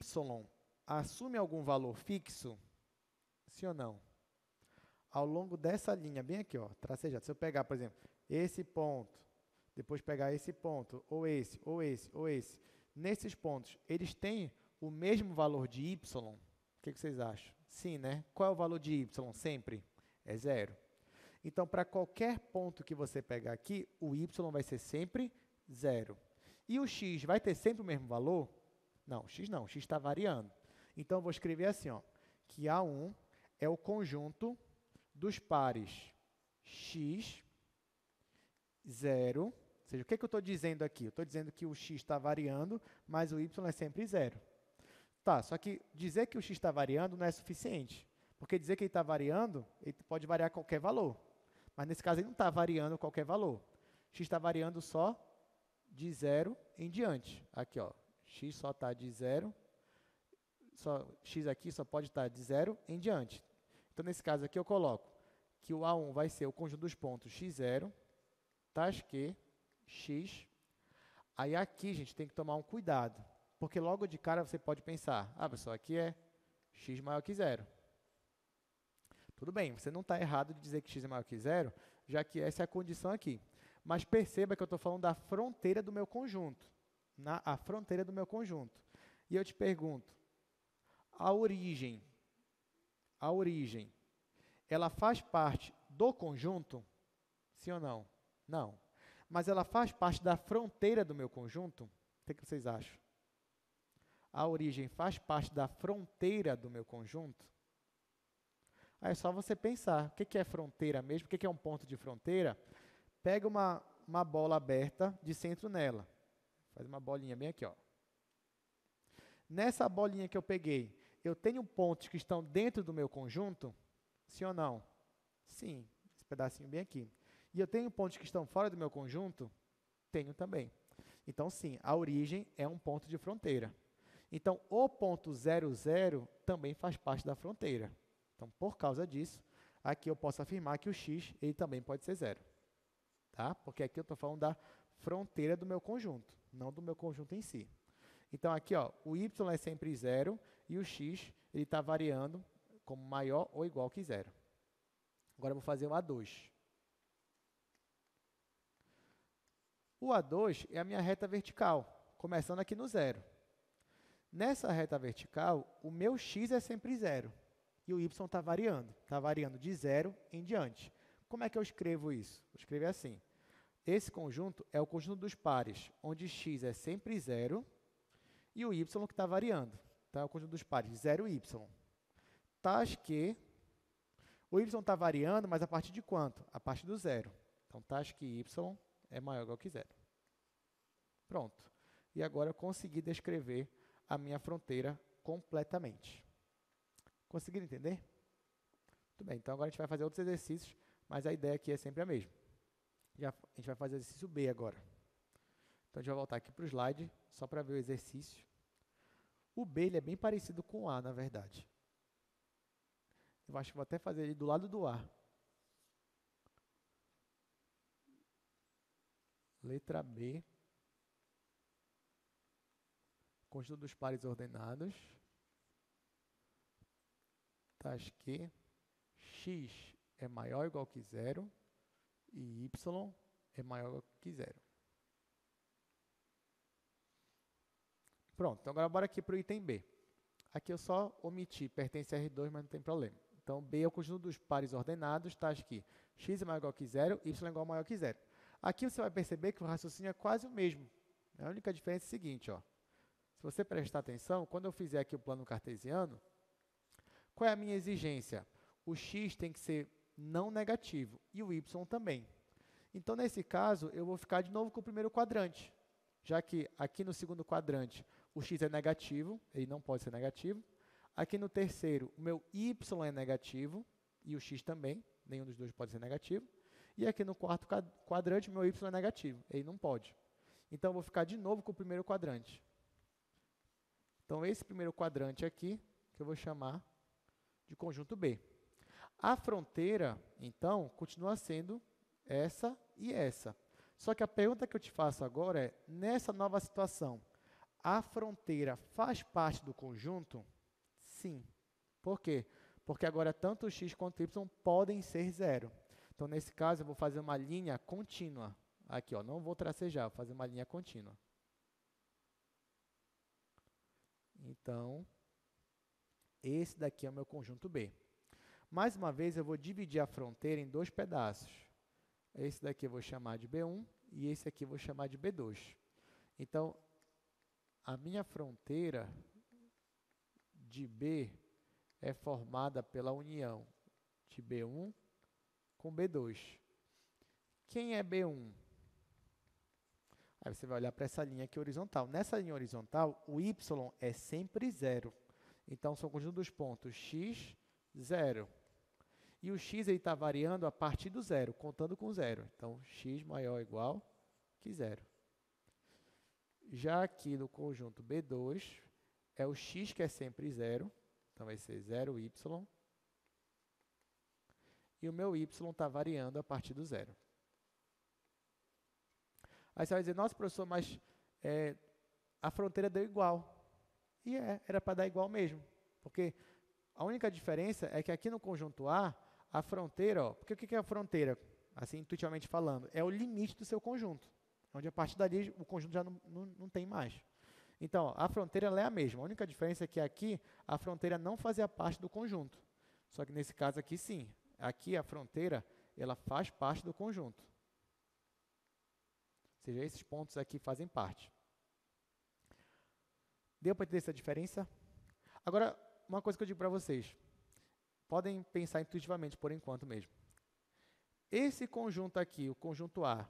assume algum valor fixo? Sim ou não? Ao longo dessa linha bem aqui, ó, tracejada, se eu pegar, por exemplo, esse ponto, depois pegar esse ponto, ou esse, ou esse, ou esse, nesses pontos, eles têm o mesmo valor de y? O que vocês acham? Sim, né? Qual é o valor de y sempre? É zero. Então, para qualquer ponto que você pegar aqui, o y vai ser sempre zero. E o x vai ter sempre o mesmo valor? Não, o x está variando. Então, eu vou escrever assim, ó, que A1 é o conjunto dos pares x, 0, ou seja, o que eu estou dizendo aqui? Eu estou dizendo que o x está variando, mas o y é sempre zero. Tá, só que dizer que o x está variando não é suficiente, porque dizer que ele está variando, ele pode variar qualquer valor. Mas nesse caso ele não está variando qualquer valor. X está variando só de 0 em diante. Aqui, ó, x só está de 0, x aqui só pode estar de 0 em diante. Então, nesse caso aqui, eu coloco que o A1 vai ser o conjunto dos pontos x0, tais que x. Aí aqui, gente, tem que tomar um cuidado, porque logo de cara você pode pensar, pessoal, aqui é x maior que 0. Tudo bem, você não está errado de dizer que x é maior que 0, já que essa é a condição aqui. Mas perceba que eu estou falando da fronteira do meu conjunto. A fronteira do meu conjunto. E eu te pergunto, a origem, ela faz parte do conjunto? Sim ou não? Não. Mas ela faz parte da fronteira do meu conjunto? O que vocês acham? A origem faz parte da fronteira do meu conjunto? Aí é só você pensar, o que é fronteira mesmo? O que é um ponto de fronteira? Pega uma bola aberta de centro nela. Faz uma bolinha bem aqui, ó. Nessa bolinha que eu peguei, eu tenho pontos que estão dentro do meu conjunto? Sim ou não? Sim, esse pedacinho bem aqui. E eu tenho pontos que estão fora do meu conjunto? Tenho também. Então, sim, a origem é um ponto de fronteira. Então, o ponto 0, 0 também faz parte da fronteira. Então, por causa disso, aqui eu posso afirmar que o x ele também pode ser 0. Tá? Porque aqui eu estou falando da fronteira do meu conjunto, não do meu conjunto em si. Então, aqui, ó, o y é sempre 0 e o x está variando como maior ou igual que 0. Agora, eu vou fazer o A2. O A2 é a minha reta vertical, começando aqui no 0. Nessa reta vertical, o meu x é sempre zero e o y está variando de zero em diante. Como é que eu escrevo isso? Eu escrevo assim. Esse conjunto é o conjunto dos pares, onde x é sempre zero e o y que está variando. Então, é o conjunto dos pares, 0 e y. Tais que o y está variando, mas a partir de quanto? A partir do zero. Então, tais que y é maior ou igual que zero. Pronto. E agora eu consegui descrever a minha fronteira completamente. Conseguiram entender? Muito bem, então agora a gente vai fazer outros exercícios, mas a ideia aqui é sempre a mesma. A gente vai fazer o exercício B agora. Então, a gente vai voltar aqui para o slide, só para ver o exercício. O B ele é bem parecido com o A, na verdade. Eu acho que vou até fazer ele do lado do A. Letra B. Conjunto dos pares ordenados. Tais que x é maior ou igual que zero e y é maior ou igual que zero. Pronto, então agora bora aqui para o item B. Aqui eu só omiti pertence a R2, mas não tem problema. Então, B é o conjunto dos pares ordenados, tais que x é maior ou igual que zero, y é igual ou maior que zero. Aqui você vai perceber que o raciocínio é quase o mesmo. A única diferença é a seguinte, ó. Se você prestar atenção, quando eu fizer aqui o plano cartesiano, qual é a minha exigência? O x tem que ser não negativo e o y também. Então, nesse caso, eu vou ficar de novo com o primeiro quadrante, já que aqui no segundo quadrante o x é negativo, ele não pode ser negativo. Aqui no terceiro, o meu y é negativo e o x também, nenhum dos dois pode ser negativo. E aqui no quarto quadrante, o meu y é negativo, ele não pode. Então, eu vou ficar de novo com o primeiro quadrante. Então, esse primeiro quadrante aqui, que eu vou chamar de conjunto B. A fronteira, então, continua sendo essa e essa. Só que a pergunta que eu te faço agora é, nessa nova situação, a fronteira faz parte do conjunto? Sim. Por quê? Porque agora tanto x quanto y podem ser zero. Então, nesse caso, eu vou fazer uma linha contínua. Aqui, ó, não vou tracejar, vou fazer uma linha contínua. Então, esse daqui é o meu conjunto B. Mais uma vez, eu vou dividir a fronteira em dois pedaços. Esse daqui eu vou chamar de B1 e esse aqui eu vou chamar de B2. Então, a minha fronteira de B é formada pela união de B1 com B2. Quem é B1? Aí você vai olhar para essa linha aqui horizontal. Nessa linha horizontal, o y é sempre zero. Então, são o conjunto dos pontos x, 0. E o x está variando a partir do zero, contando com zero. Então, x maior ou igual que zero. Já aqui no conjunto B2, é o x que é sempre zero. Então, vai ser 0y. E o meu y está variando a partir do zero. Aí você vai dizer, nossa, professor, mas a fronteira deu igual. E era para dar igual mesmo. Porque a única diferença é que aqui no conjunto A, a fronteira, ó, porque o que é a fronteira? Assim, intuitivamente falando, é o limite do seu conjunto. Onde a partir dali o conjunto já não tem mais. Então, ó, a fronteira ela é a mesma. A única diferença é que aqui a fronteira não fazia parte do conjunto. Só que nesse caso aqui sim. Aqui a fronteira ela faz parte do conjunto. Ou seja, esses pontos aqui fazem parte. Deu para entender essa diferença? Agora, uma coisa que eu digo para vocês. Podem pensar intuitivamente por enquanto mesmo. Esse conjunto aqui, o conjunto A,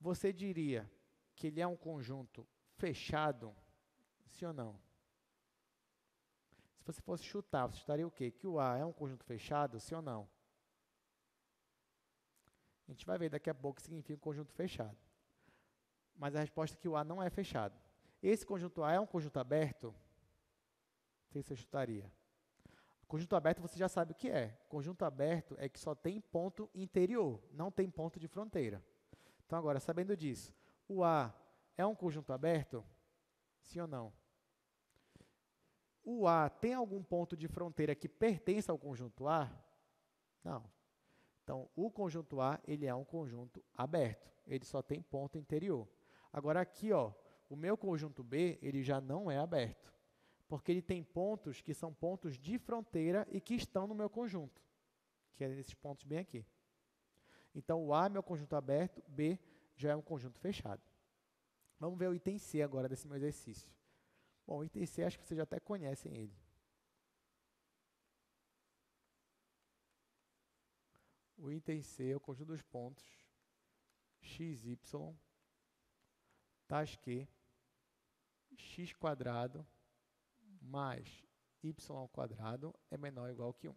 você diria que ele é um conjunto fechado? Sim ou não? Se você fosse chutar, você chutaria o quê? Que o A é um conjunto fechado? Sim ou não? A gente vai ver daqui a pouco o que significa um conjunto fechado. Mas a resposta é que o A não é fechado. Esse conjunto A é um conjunto aberto? O que você chutaria? Conjunto aberto você já sabe o que é. Conjunto aberto é que só tem ponto interior, não tem ponto de fronteira. Então, agora, sabendo disso, o A é um conjunto aberto? Sim ou não? O A tem algum ponto de fronteira que pertence ao conjunto A? Não. Então, o conjunto A ele é um conjunto aberto. Ele só tem ponto interior. Agora, aqui, ó, o meu conjunto B ele já não é aberto. porque ele tem pontos que são pontos de fronteira e que estão no meu conjunto, que é esses pontos bem aqui. Então, o A é meu conjunto aberto, B já é um conjunto fechado. Vamos ver o item C agora desse meu exercício. Bom, o item C acho que vocês já até conhecem ele. O item C é o conjunto dos pontos x, y, tais que x quadrado mais y ao quadrado é menor ou igual que 1.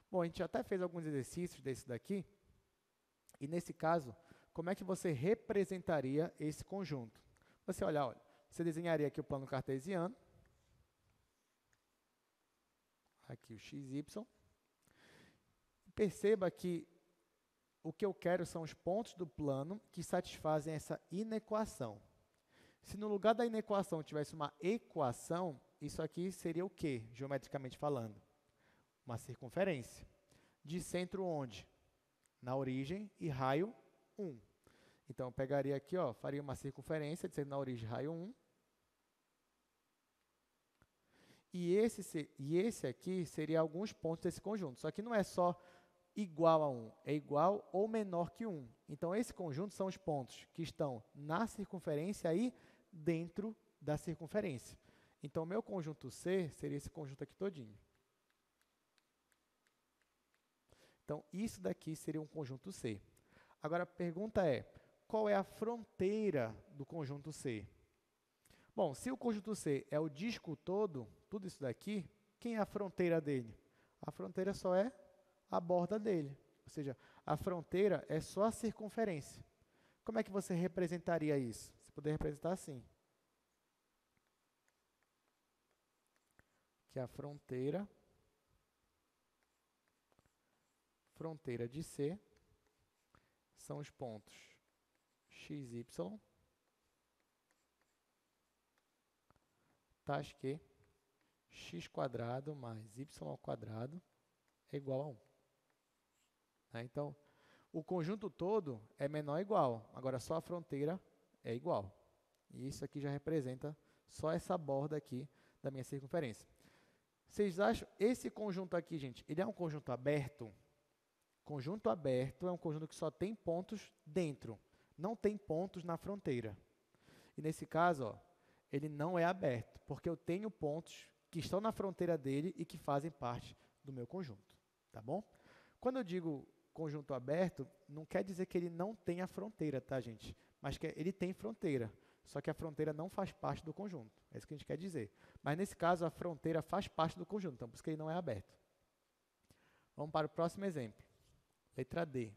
Bom, a gente já até fez alguns exercícios desse daqui, e nesse caso, como é que você representaria esse conjunto? Você olha, você desenharia aqui o plano cartesiano, aqui o x, y, e perceba que o que eu quero são os pontos do plano que satisfazem essa inequação. Se no lugar da inequação tivesse uma equação, isso aqui seria o quê, geometricamente falando? Uma circunferência. De centro onde? Na origem e raio 1. Então, eu pegaria aqui, faria uma circunferência de centro na origem raio 1. E esse aqui seria alguns pontos desse conjunto. Só que não é só igual a 1, é igual ou menor que 1. Então, esse conjunto são os pontos que estão na circunferência e dentro da circunferência. Então, o meu conjunto C seria esse conjunto aqui todinho. Então, isso daqui seria um conjunto C. Agora, a pergunta é, qual é a fronteira do conjunto C? Bom, se o conjunto C é o disco todo, tudo isso daqui, quem é a fronteira dele? A fronteira só é a borda dele. Ou seja, a fronteira é só a circunferência. Como é que você representaria isso? Você poderia representar assim. Que a fronteira de C são os pontos x, y, tais que x quadrado mais y ao quadrado é igual a 1. Então, o conjunto todo é menor ou igual, agora só a fronteira é igual. E isso aqui já representa só essa borda aqui da minha circunferência. Vocês acham, esse conjunto aqui, gente, ele é um conjunto aberto? Conjunto aberto é um conjunto que só tem pontos dentro, não tem pontos na fronteira. E nesse caso, ele não é aberto, porque eu tenho pontos que estão na fronteira dele e que fazem parte do meu conjunto, tá bom? Quando eu digo conjunto aberto, não quer dizer que ele não tenha fronteira, tá, gente? Mas que ele tem fronteira, só que a fronteira não faz parte do conjunto. É isso que a gente quer dizer. Mas nesse caso, a fronteira faz parte do conjunto, então por isso que ele não é aberto. Vamos para o próximo exemplo. Letra D.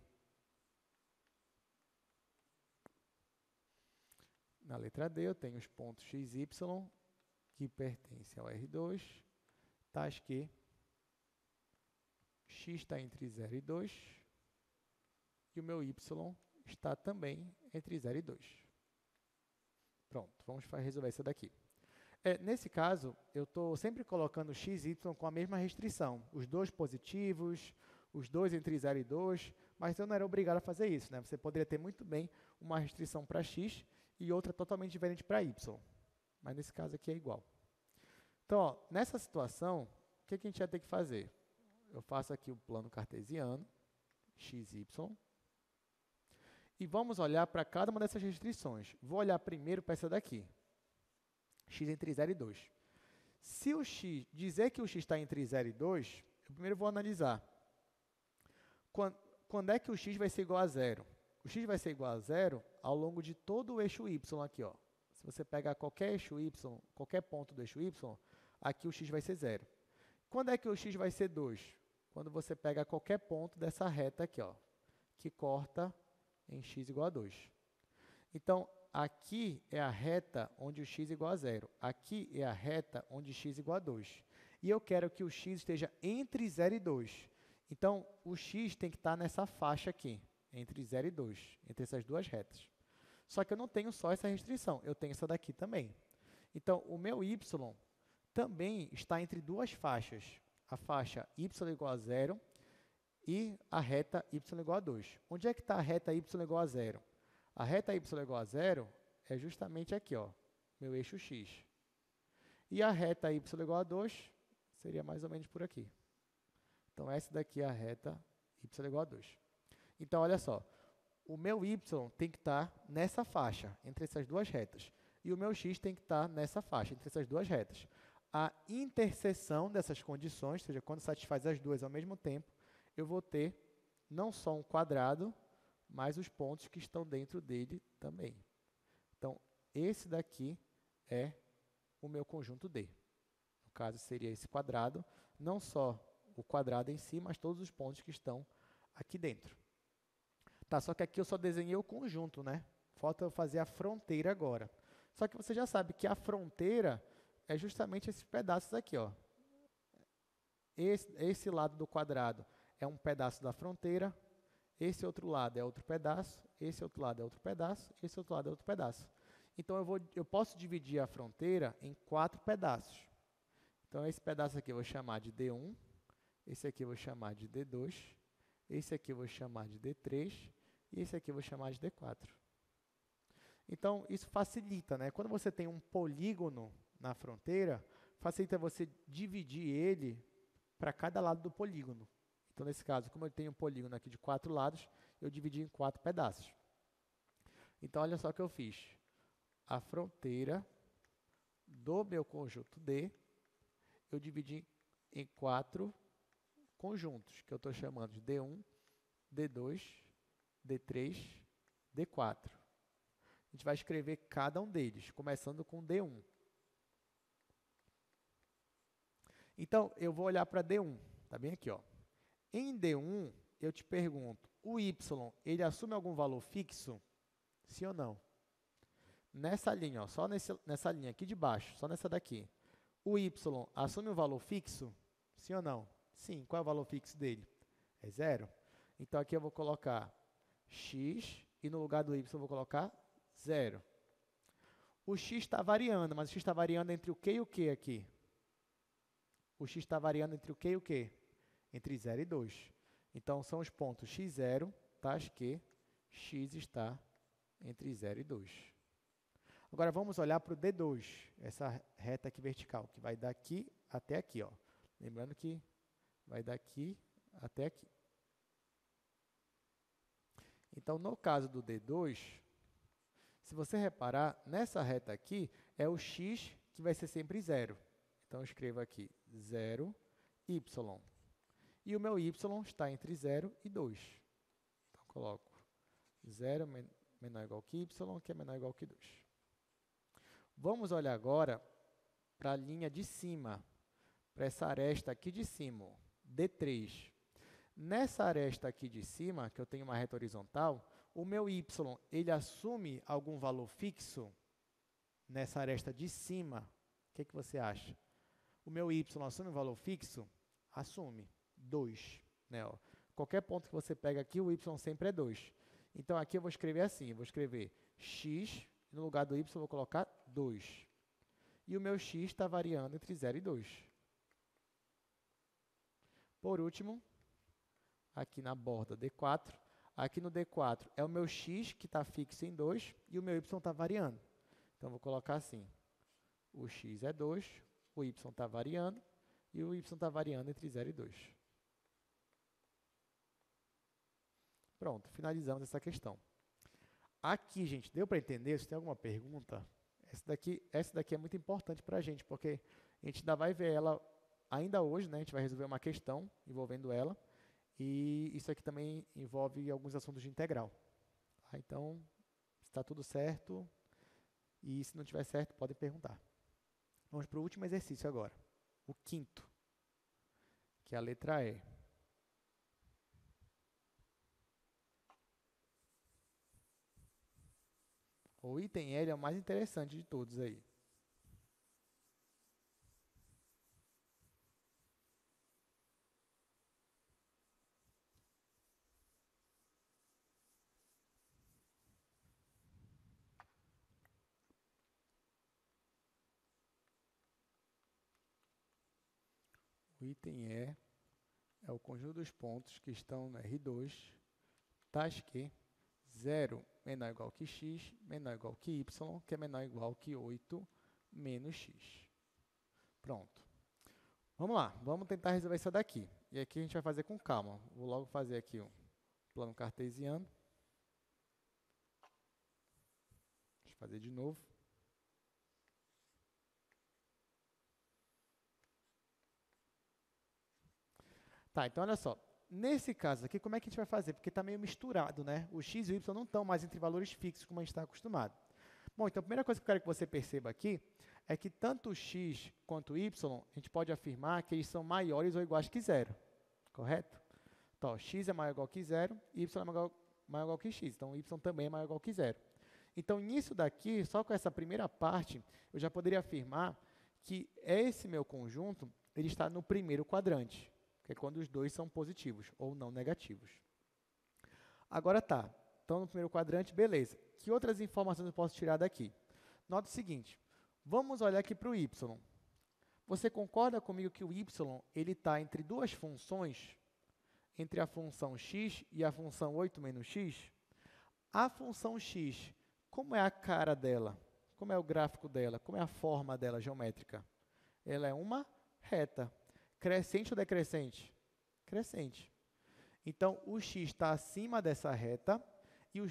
Na letra D, eu tenho os pontos x, y, que pertencem ao R2, tais que x está entre 0 e 2, e o meu y está também entre 0 e 2. Pronto, vamos resolver isso daqui. Nesse caso, eu estou sempre colocando x e y com a mesma restrição, os dois positivos, os dois entre 0 e 2, mas eu não era obrigado a fazer isso, né? Você poderia ter muito bem uma restrição para x e outra totalmente diferente para y, mas nesse caso aqui é igual. Então, nessa situação, o que a gente vai ter que fazer? Eu faço aqui o plano cartesiano, x, y, e vamos olhar para cada uma dessas restrições. Vou olhar primeiro para essa daqui, x entre 0 e 2. Se o x dizer que o x está entre 0 e 2, eu primeiro vou analisar. Quando é que o x vai ser igual a 0? O x vai ser igual a 0 ao longo de todo o eixo y aqui. Se você pegar qualquer eixo y, qualquer ponto do eixo y, aqui o x vai ser 0. Quando é que o x vai ser 2? Quando você pega qualquer ponto dessa reta aqui, que corta em x igual a 2. Então, aqui é a reta onde o x é igual a 0. Aqui é a reta onde x é igual a 2. E eu quero que o x esteja entre 0 e 2. Então, o x tem que estar nessa faixa aqui, entre 0 e 2, entre essas duas retas. Só que eu não tenho só essa restrição, eu tenho essa daqui também. Então, o meu y também está entre duas faixas, a faixa y igual a 0 e a reta y igual a 2. Onde é que está a reta y igual a 0? A reta y igual a 0 é justamente aqui, meu eixo x. E a reta y igual a 2 seria mais ou menos por aqui. Então, essa daqui é a reta y igual a 2. Então, olha só, o meu y tem que estar nessa faixa, entre essas duas retas. E o meu x tem que estar nessa faixa, entre essas duas retas. A interseção dessas condições, ou seja, quando satisfaz as duas ao mesmo tempo, eu vou ter não só um quadrado, mas os pontos que estão dentro dele também. Então, esse daqui é o meu conjunto D. No caso, seria esse quadrado, não só o quadrado em si, mas todos os pontos que estão aqui dentro. Tá, só que aqui eu só desenhei o conjunto, né? Falta eu fazer a fronteira agora. Só que você já sabe que a fronteira é justamente esses pedaços aqui, ó. Esse lado do quadrado é um pedaço da fronteira, esse outro lado é outro pedaço, esse outro lado é outro pedaço, esse outro lado é outro pedaço. Então, eu posso dividir a fronteira em 4 pedaços. Então, esse pedaço aqui eu vou chamar de D1, esse aqui eu vou chamar de D2, esse aqui eu vou chamar de D3 e esse aqui eu vou chamar de D4. Então, isso facilita, né? Quando você tem um polígono na fronteira, facilita você dividir ele para cada lado do polígono. Então, nesse caso, como eu tenho um polígono aqui de 4 lados, eu dividi em 4 pedaços. Então, olha só o que eu fiz. A fronteira do meu conjunto D, eu dividi em 4 conjuntos, que eu estou chamando de D1, D2, D3, D4. A gente vai escrever cada um deles, começando com D1. Então, eu vou olhar para D1, está bem aqui, ó. Em D1, eu te pergunto, o y, ele assume algum valor fixo? Sim ou não? Nessa linha, ó, só nessa linha aqui de baixo, só nessa daqui, o y assume um valor fixo? Sim ou não? Sim. Qual é o valor fixo dele? É 0. Então, aqui eu vou colocar x e no lugar do y eu vou colocar 0. O x está variando, mas o x está variando entre o que e o que aqui? O x está variando entre o que e o que? Entre 0 e 2. Então, são os pontos x0, tais que x está entre 0 e 2. Agora, vamos olhar para o D2, essa reta aqui vertical, que vai daqui até aqui, ó. Lembrando que vai daqui até aqui. Então, no caso do D2, se você reparar, nessa reta aqui, é o x que vai ser sempre 0. Então, eu escrevo aqui 0, y. E o meu y está entre 0 e 2. Então, coloco 0 menor ou igual que y, que é menor ou igual que 2. Vamos olhar agora para a linha de cima, para essa aresta aqui de cima, ó, D3. Nessa aresta aqui de cima, que eu tenho uma reta horizontal, o meu y, ele assume algum valor fixo nessa aresta de cima? O que você acha? O meu y assume um valor fixo? Assume, 2. Né, ó. Qualquer ponto que você pega aqui, o y sempre é 2. Então, aqui eu vou escrever assim, eu vou escrever x, no lugar do y eu vou colocar 2. E o meu x está variando entre 0 e 2. Por último, aqui na borda D4, aqui no D4 é o meu x que está fixo em 2 e o meu y está variando. Então, vou colocar assim, o x é 2, o y está variando e o y está variando entre 0 e 2. Pronto, finalizamos essa questão. Aqui, gente, deu para entender? Se tem alguma pergunta, essa daqui é muito importante para a gente, porque a gente ainda vai ver ela ainda hoje, né? A gente vai resolver uma questão envolvendo ela, e isso aqui também envolve alguns assuntos de integral. Tá? Então, está tudo certo, e se não estiver certo, podem perguntar. Vamos para o último exercício agora, o quinto, que é a letra E. O item L é o mais interessante de todos aí. O item E é o conjunto dos pontos que estão no R2, tais que 0 menor ou igual que x, menor ou igual que y, que é menor ou igual que 8 menos x. Pronto. Vamos lá, vamos tentar resolver isso daqui. E aqui a gente vai fazer com calma. Vou logo fazer aqui o plano cartesiano. Deixa eu fazer de novo. Tá, então olha só. Nesse caso aqui, como é que a gente vai fazer? Porque está meio misturado, né? O x e o y não estão mais entre valores fixos, como a gente está acostumado. Bom, então a primeira coisa que eu quero que você perceba aqui é que tanto o x quanto o y, a gente pode afirmar que eles são maiores ou iguais que zero, correto? Então, x é maior ou igual que zero, y é maior ou igual que x, então y também é maior ou igual que zero. Então, nisso daqui, só com essa primeira parte, eu já poderia afirmar que esse meu conjunto, ele está no primeiro quadrante, que é quando os dois são positivos ou não negativos. Agora tá, então no primeiro quadrante, beleza. Que outras informações eu posso tirar daqui? Nota o seguinte, vamos olhar aqui para o y. Você concorda comigo que o y ele está entre duas funções, entre a função x e a função 8 menos x? A função x, como é a cara dela? Como é o gráfico dela? Como é a forma dela geométrica? Ela é uma reta. Crescente ou decrescente? Crescente. Então, o x está acima dessa reta, e o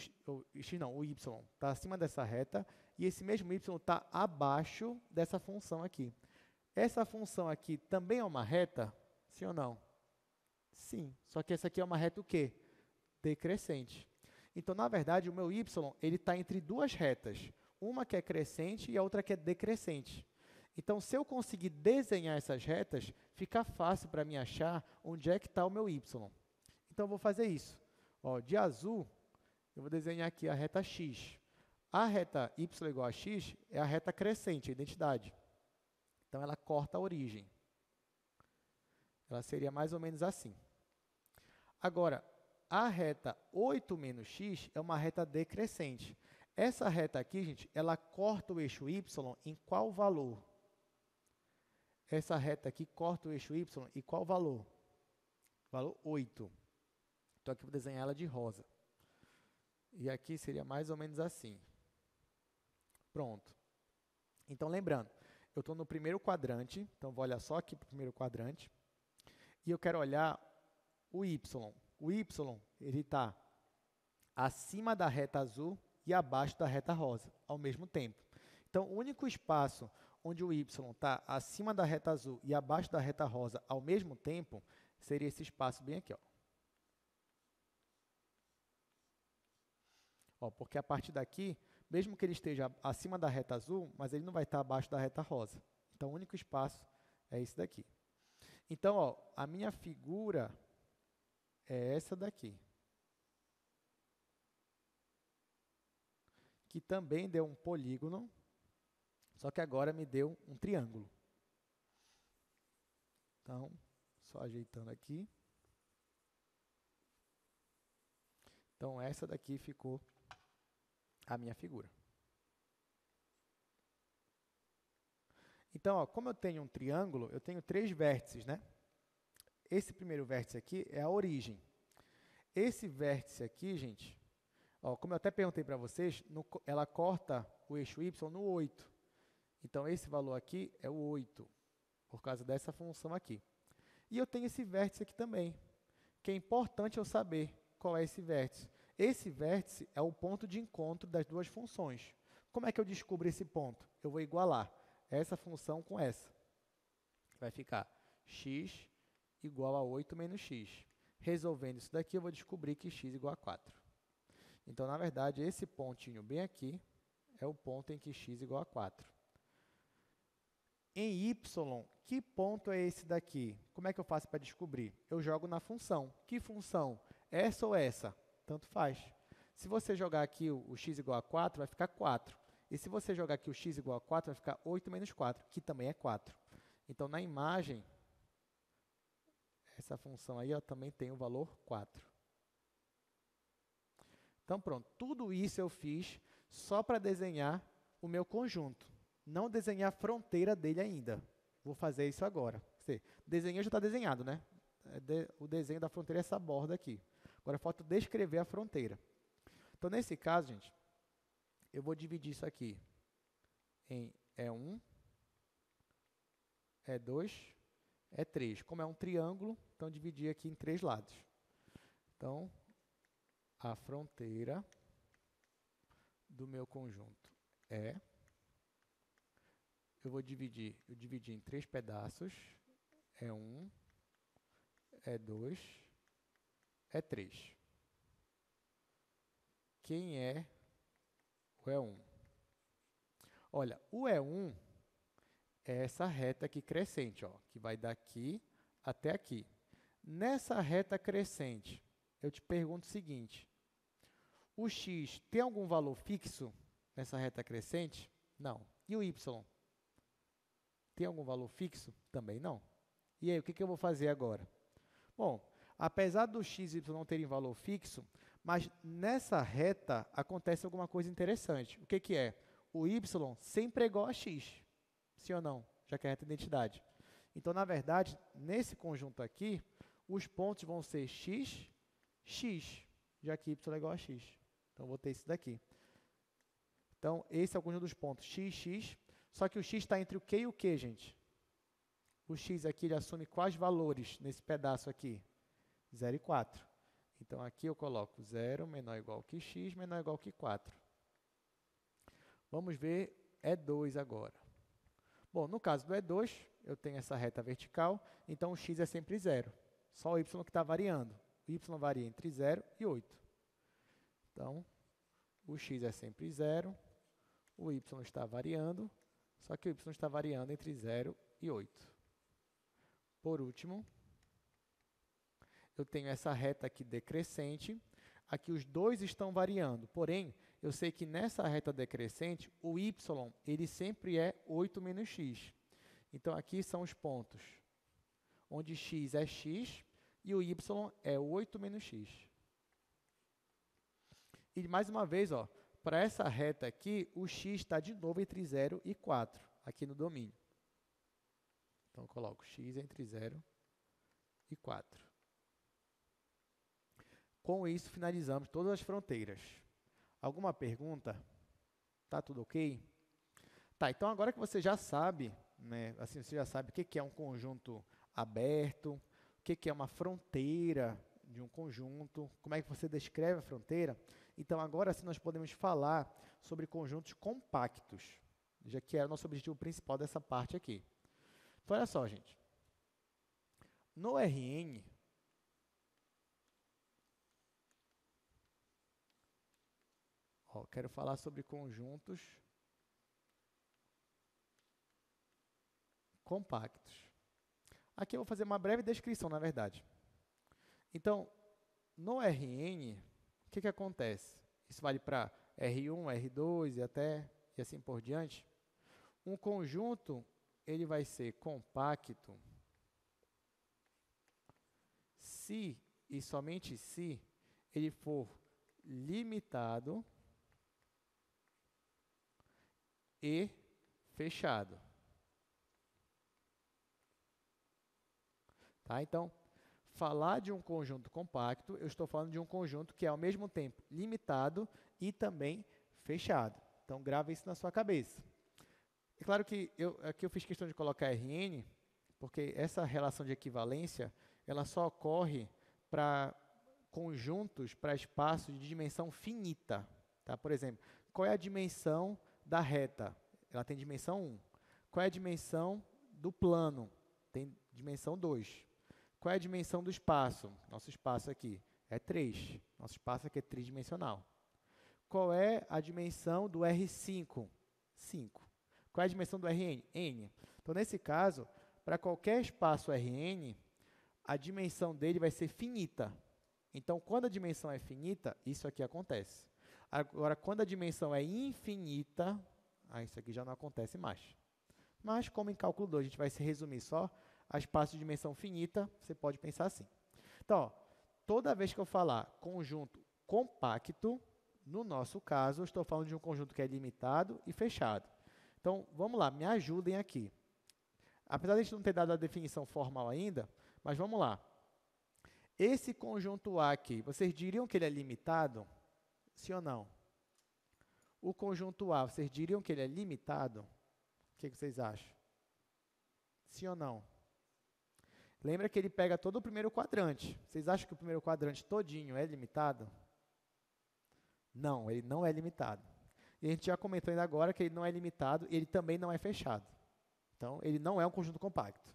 y está acima dessa reta, e esse mesmo y está abaixo dessa função aqui. Essa função aqui também é uma reta? Sim ou não? Sim. Só que essa aqui é uma reta o quê? Decrescente. Então, na verdade, o meu y ele está entre duas retas. Uma que é crescente e a outra que é decrescente. Então, se eu conseguir desenhar essas retas, fica fácil para mim achar onde é que está o meu y. Então, eu vou fazer isso. Ó, de azul, eu vou desenhar aqui a reta x. A reta y igual a x é a reta crescente, a identidade. Então, ela corta a origem. Ela seria mais ou menos assim. Agora, a reta 8 menos x é uma reta decrescente. Essa reta aqui, gente, ela corta o eixo y em qual valor? Essa reta aqui corta o eixo y em qual valor? Valor 8. Então, aqui eu vou desenhar ela de rosa. E aqui seria mais ou menos assim. Pronto. Então, lembrando, eu estou no primeiro quadrante, então vou olhar só aqui para o primeiro quadrante. E eu quero olhar o y. O y, ele está acima da reta azul e abaixo da reta rosa, ao mesmo tempo. Então, o único espaço onde o y está acima da reta azul e abaixo da reta rosa ao mesmo tempo, seria esse espaço bem aqui, ó. Ó, porque a partir daqui, mesmo que ele esteja acima da reta azul, mas ele não vai estar abaixo da reta rosa. Então, o único espaço é esse daqui. Então, ó, a minha figura é essa daqui, que também deu um polígono, só que agora me deu um triângulo. Então, só ajeitando aqui. Então, essa daqui ficou a minha figura. Então, ó, como eu tenho um triângulo, eu tenho 3 vértices, né? Esse primeiro vértice aqui é a origem. Esse vértice aqui, gente, ó, como eu até perguntei para vocês, ela corta o eixo y no 8. Então, esse valor aqui é o 8, por causa dessa função aqui. E eu tenho esse vértice aqui também, que é importante eu saber qual é esse vértice. Esse vértice é o ponto de encontro das duas funções. Como é que eu descubro esse ponto? Eu vou igualar essa função com essa. Vai ficar x igual a 8 menos x. Resolvendo isso daqui, eu vou descobrir que x igual a 4. Então, na verdade, esse pontinho bem aqui é o ponto em que x igual a 4. Em y, que ponto é esse daqui? Como é que eu faço para descobrir? Eu jogo na função. Que função? Essa ou essa? Tanto faz. Se você jogar aqui o x igual a 4, vai ficar 4. E se você jogar aqui o x igual a 4, vai ficar 8 menos 4, que também é 4. Então, na imagem, essa função aí ó, também tem o valor 4. Então, pronto. Tudo isso eu fiz só para desenhar o meu conjunto. Não desenhar a fronteira dele ainda. Vou fazer isso agora. Desenhar já está desenhado, né? O desenho da fronteira é essa borda aqui. Agora, falta descrever a fronteira. Então, nesse caso, gente, eu vou dividir isso aqui em E1, é 2, é 3. Como é um triângulo, então dividir aqui em 3 lados. Então, a fronteira do meu conjunto é... eu dividi em 3 pedaços. É 1, é 2, é 3. Quem é o E1? Olha, o E1 é essa reta aqui crescente, ó, que vai daqui até aqui. Nessa reta crescente, eu te pergunto o seguinte: o x tem algum valor fixo nessa reta crescente? Não. E o y? Tem algum valor fixo? Também não. E aí, o que eu vou fazer agora? Bom, apesar do x e y não terem valor fixo, mas nessa reta acontece alguma coisa interessante. O que é? O y sempre é igual a x. Sim ou não? Já que é reta de identidade. Então, na verdade, nesse conjunto aqui, os pontos vão ser x, x, já que y é igual a x. Então, vou ter isso daqui. Então, esse é o conjunto dos pontos, x, x. Só que o x está entre o q e o q, gente. O x aqui, ele assume quais valores nesse pedaço aqui? 0 e 4. Então, aqui eu coloco 0 menor ou igual que x, menor ou igual que 4. Vamos ver E2 agora. Bom, no caso do E2, eu tenho essa reta vertical, então o x é sempre 0. Só o y que está variando. O y varia entre 0 e 8. Então, o x é sempre 0, o y está variando, só que o y está variando entre 0 e 8. Por último, eu tenho essa reta aqui decrescente. Aqui os dois estão variando, porém, eu sei que nessa reta decrescente, o y ele sempre é 8 menos x. Então, aqui são os pontos onde x é x e o y é 8 menos x. E, mais uma vez, para essa reta aqui, o x está de novo entre 0 e 4, aqui no domínio. Então, eu coloco x entre 0 e 4. Com isso, finalizamos todas as fronteiras. Alguma pergunta? Tá tudo ok? Tá, então agora que você já sabe, né, assim, você já sabe o que é um conjunto aberto, o que é uma fronteira de um conjunto, como é que você descreve a fronteira, então agora sim nós podemos falar sobre conjuntos compactos, já que é o nosso objetivo principal dessa parte aqui. Então, olha só, gente. No Rn, quero falar sobre conjuntos compactos. Aqui eu vou fazer uma breve descrição, na verdade. Então, no Rn, o que acontece? Isso vale para R1, R2 e assim por diante. Um conjunto, ele vai ser compacto se e somente se ele for limitado e fechado. Tá? Então, falar de um conjunto compacto, eu estou falando de um conjunto que é ao mesmo tempo limitado e também fechado. Então, grave isso na sua cabeça. É claro que aqui eu fiz questão de colocar Rn, porque essa relação de equivalência, ela só ocorre para conjuntos, para espaços de dimensão finita. Tá? Por exemplo, qual é a dimensão da reta? Ela tem dimensão 1. Qual é a dimensão do plano? Tem dimensão 2. Qual é a dimensão do espaço? Nosso espaço aqui é 3. Nosso espaço aqui é tridimensional. Qual é a dimensão do R5? 5. Qual é a dimensão do Rn? N. Então, nesse caso, para qualquer espaço Rn, a dimensão dele vai ser finita. Então, quando a dimensão é finita, isso aqui acontece. Agora, quando a dimensão é infinita, isso aqui já não acontece mais. Mas, como em cálculo 2, a gente vai se resumir só a espaços de dimensão finita, você pode pensar assim. Então, toda vez que eu falar conjunto compacto, no nosso caso, eu estou falando de um conjunto que é limitado e fechado. Então, vamos lá, me ajudem aqui. Apesar de a gente não ter dado a definição formal ainda, mas vamos lá. Esse conjunto A aqui, vocês diriam que ele é limitado? Sim ou não? O conjunto A, vocês diriam que ele é limitado? O que vocês acham? Sim ou não? Lembra que ele pega todo o primeiro quadrante. Vocês acham que o primeiro quadrante todinho é limitado? Não, ele não é limitado. E a gente já comentou ainda agora que ele não é limitado e ele também não é fechado. Então, ele não é um conjunto compacto.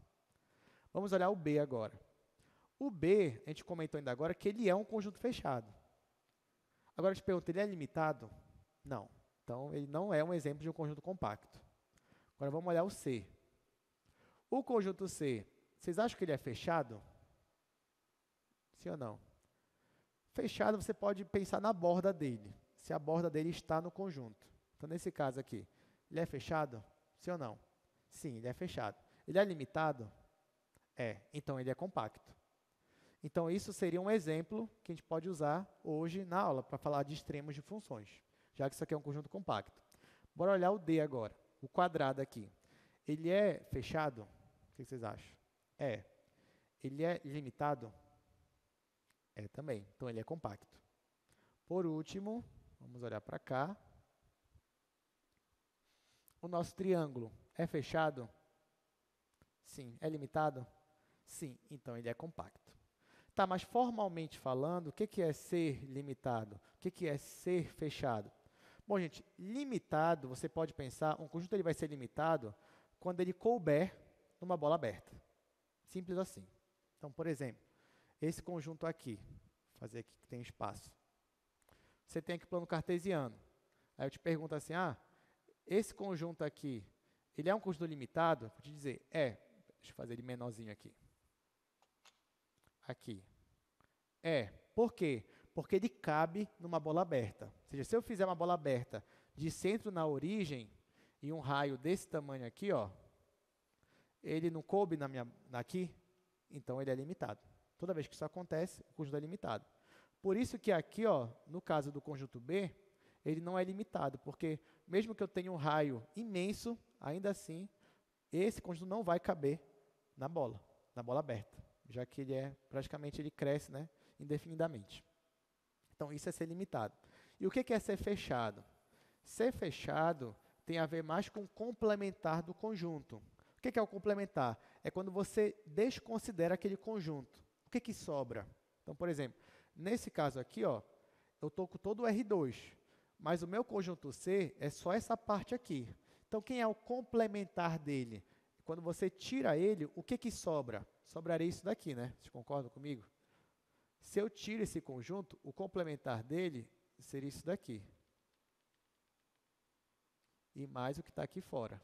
Vamos olhar o B agora. O B, a gente comentou ainda agora que ele é um conjunto fechado. Agora, eu te pergunto, ele é limitado? Não. Então, ele não é um exemplo de um conjunto compacto. Agora, vamos olhar o C. O conjunto C, vocês acham que ele é fechado? Sim ou não? Fechado, você pode pensar na borda dele, se a borda dele está no conjunto. Então, nesse caso aqui, ele é fechado? Sim ou não? Sim, ele é fechado. Ele é limitado? É, então ele é compacto. Então, isso seria um exemplo que a gente pode usar hoje na aula para falar de extremos de funções, já que isso aqui é um conjunto compacto. Bora olhar o D agora, o quadrado aqui. Ele é fechado? O que vocês acham? É. Ele é limitado? É também. Então, ele é compacto. Por último, vamos olhar para cá. O nosso triângulo é fechado? Sim. É limitado? Sim. Então, ele é compacto. Tá, mas formalmente falando, o que é ser limitado? O que é ser fechado? Bom, gente, limitado, você pode pensar, um conjunto ele vai ser limitado quando ele couber numa bola aberta. Simples assim. Então, por exemplo, esse conjunto aqui, vou fazer aqui que tem espaço. Você tem aqui o plano cartesiano. Aí eu te pergunto assim, esse conjunto aqui, ele é um conjunto limitado? Vou te dizer, é. Deixa eu fazer ele menorzinho aqui. Aqui. É. Por quê? Porque ele cabe numa bola aberta. Ou seja, se eu fizer uma bola aberta de centro na origem e um raio desse tamanho aqui, ó, ele não coube aqui, então ele é limitado. Toda vez que isso acontece, o conjunto é limitado. Por isso que aqui, ó, no caso do conjunto B, ele não é limitado, porque mesmo que eu tenha um raio imenso, ainda assim, esse conjunto não vai caber na bola aberta, já que praticamente ele cresce, né, indefinidamente. Então, isso é ser limitado. E o que é ser fechado? Ser fechado tem a ver mais com o complementar do conjunto. O que é o complementar? É quando você desconsidera aquele conjunto. O que sobra? Então, por exemplo, nesse caso aqui, ó, eu estou com todo o R2, mas o meu conjunto C é só essa parte aqui. Então, quem é o complementar dele? Quando você tira ele, o que sobra? Sobraria isso daqui, né? Vocês concordam comigo? Se eu tiro esse conjunto, o complementar dele seria isso daqui. E mais o que está aqui fora.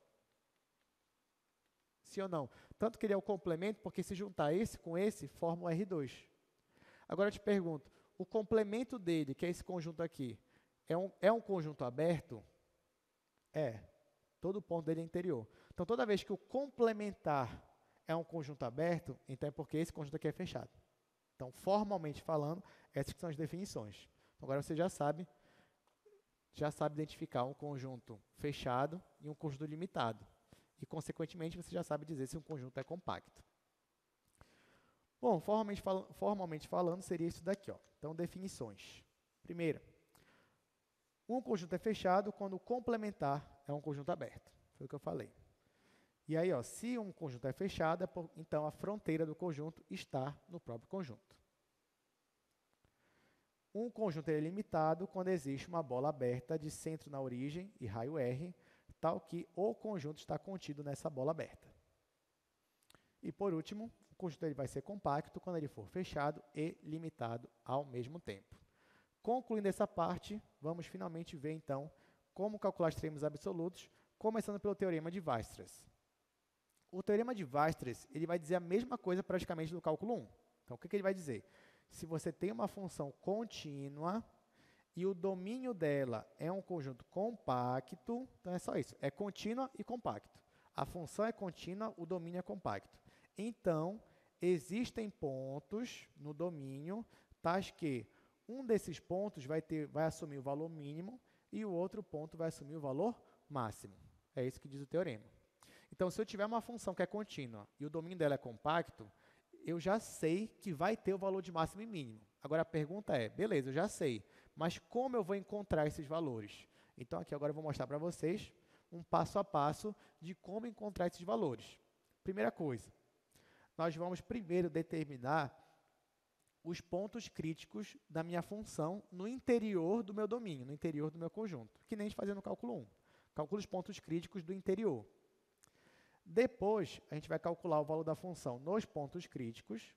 Sim ou não? Tanto que ele é o complemento, porque se juntar esse com esse, forma o R2. Agora eu te pergunto, o complemento dele, que é esse conjunto aqui, é um conjunto aberto? É. Todo ponto dele é interior. Então, toda vez que o complementar é um conjunto aberto, então é porque esse conjunto aqui é fechado. Então, formalmente falando, essas são as definições. Agora você já sabe identificar um conjunto fechado e um conjunto limitado. E, consequentemente, você já sabe dizer se um conjunto é compacto. Bom, formalmente falando, seria isso daqui, ó. Então, definições. Primeira, um conjunto é fechado quando o complementar é um conjunto aberto. Foi o que eu falei. E aí, ó, se um conjunto é fechado, então a fronteira do conjunto está no próprio conjunto. Um conjunto é limitado quando existe uma bola aberta de centro na origem e raio R, tal que o conjunto está contido nessa bola aberta. E, por último, o conjunto ele vai ser compacto quando ele for fechado e limitado ao mesmo tempo. Concluindo essa parte, vamos finalmente ver, então, como calcular extremos absolutos, começando pelo teorema de Weierstrass. O teorema de Weierstrass ele vai dizer a mesma coisa praticamente do cálculo 1. Então, o que ele vai dizer? Se você tem uma função contínua e o domínio dela é um conjunto compacto, então é só isso, é contínua e compacto. A função é contínua, o domínio é compacto. Então, existem pontos no domínio, tais que um desses pontos vai assumir o valor mínimo e o outro ponto vai assumir o valor máximo. É isso que diz o teorema. Então, se eu tiver uma função que é contínua e o domínio dela é compacto, eu já sei que vai ter o valor de máximo e mínimo. Agora, a pergunta é, beleza, eu já sei, mas como eu vou encontrar esses valores? Então, aqui agora eu vou mostrar para vocês um passo a passo de como encontrar esses valores. primeira coisa, nós vamos primeiro determinar os pontos críticos da minha função no interior do meu domínio, no interior do meu conjunto, que nem a gente fazia no cálculo 1. Calcula os pontos críticos do interior. Depois, a gente vai calcular o valor da função nos pontos críticos.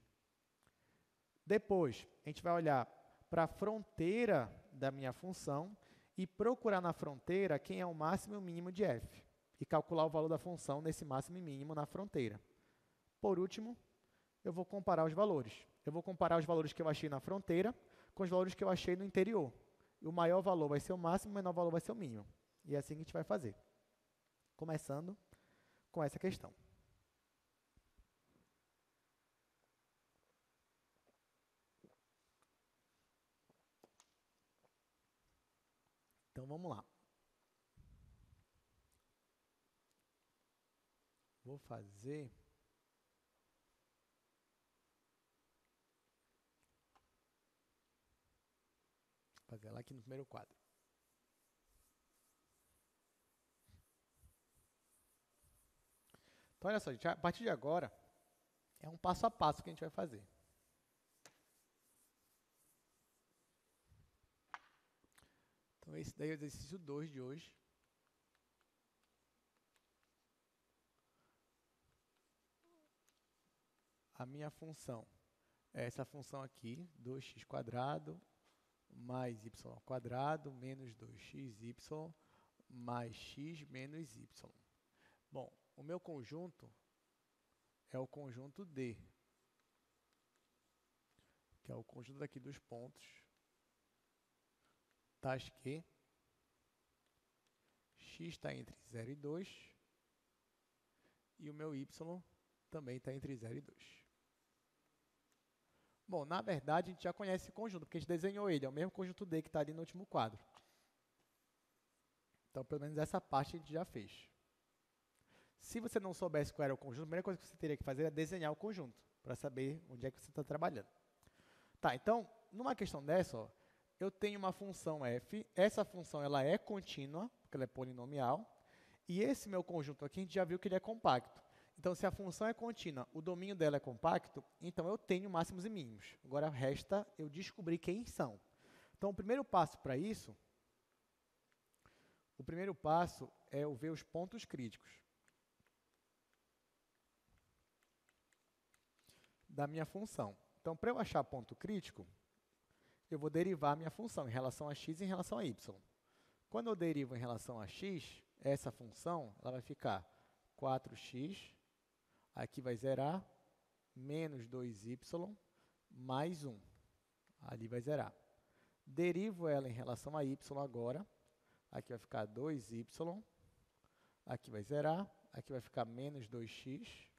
Depois, a gente vai olhar para a fronteira da minha função e procurar na fronteira quem é o máximo e o mínimo de f, e calcular o valor da função nesse máximo e mínimo na fronteira. Por último, eu vou comparar os valores. Eu vou comparar os valores que eu achei na fronteira com os valores que eu achei no interior. E o maior valor vai ser o máximo, o menor valor vai ser o mínimo. E é assim que a gente vai fazer. Começando com essa questão. Então, vamos lá. Vou fazer... ela aqui no primeiro quadro. Então, olha só, gente, a partir de agora, é um passo a passo que a gente vai fazer. Então, esse daí é o exercício 2 de hoje. A minha função é essa função aqui, 2x² mais y² menos 2xy mais x menos y. Bom, o meu conjunto é o conjunto D, que é o conjunto aqui dos pontos, tais que x está entre 0 e 2 e o meu y também está entre 0 e 2. Bom, na verdade, a gente já conhece esse conjunto, porque a gente desenhou ele, é o mesmo conjunto D que está ali no último quadro. Então, pelo menos essa parte a gente já fez. Se você não soubesse qual era o conjunto, a primeira coisa que você teria que fazer é desenhar o conjunto, para saber onde é que você está trabalhando. Tá, então, numa questão dessa, ó, eu tenho uma função f, essa função ela é contínua, porque ela é polinomial, e esse meu conjunto aqui, a gente já viu que ele é compacto. Então, se a função é contínua, o domínio dela é compacto, então eu tenho máximos e mínimos. Agora, resta eu descobrir quem são. Então, o primeiro passo para isso, é eu ver os pontos críticos da minha função. Então, para eu achar ponto crítico, eu vou derivar a minha função em relação a x e em relação a y. Quando eu derivo em relação a x, essa função ela vai ficar 4x, aqui vai zerar, menos 2y, mais 1. Ali vai zerar. Derivo ela em relação a y agora, aqui vai ficar 2y, aqui vai zerar, aqui vai ficar menos 2x,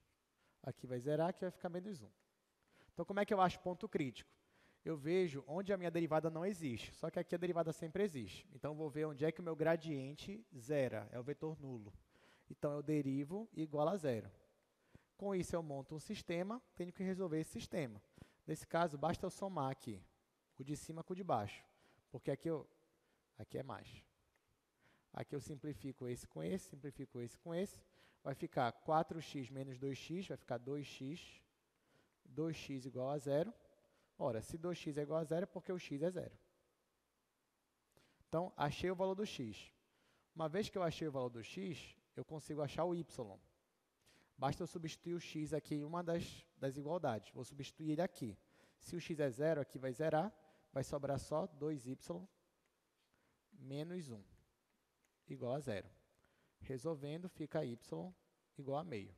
aqui vai zerar, aqui vai ficar menos 1. Então, como é que eu acho ponto crítico? Eu vejo onde a minha derivada não existe, só que aqui a derivada sempre existe. Então, eu vou ver onde é que o meu gradiente zera, é o vetor nulo. Então, eu derivo igual a zero. Com isso, eu monto um sistema, tenho que resolver esse sistema. Nesse caso, basta eu somar aqui, o de cima com o de baixo, porque aqui é mais. Aqui eu simplifico esse com esse, simplifico esse com esse, vai ficar 4x menos 2x, vai ficar 2x, 2x igual a zero. Ora, se 2x é igual a zero, é porque o x é zero. Então, achei o valor do x. Uma vez que eu achei o valor do x, eu consigo achar o y. Basta eu substituir o x aqui em uma das igualdades. Vou substituir ele aqui. Se o x é zero, aqui vai zerar, vai sobrar só 2y menos 1, igual a zero. Resolvendo, fica y igual a meio.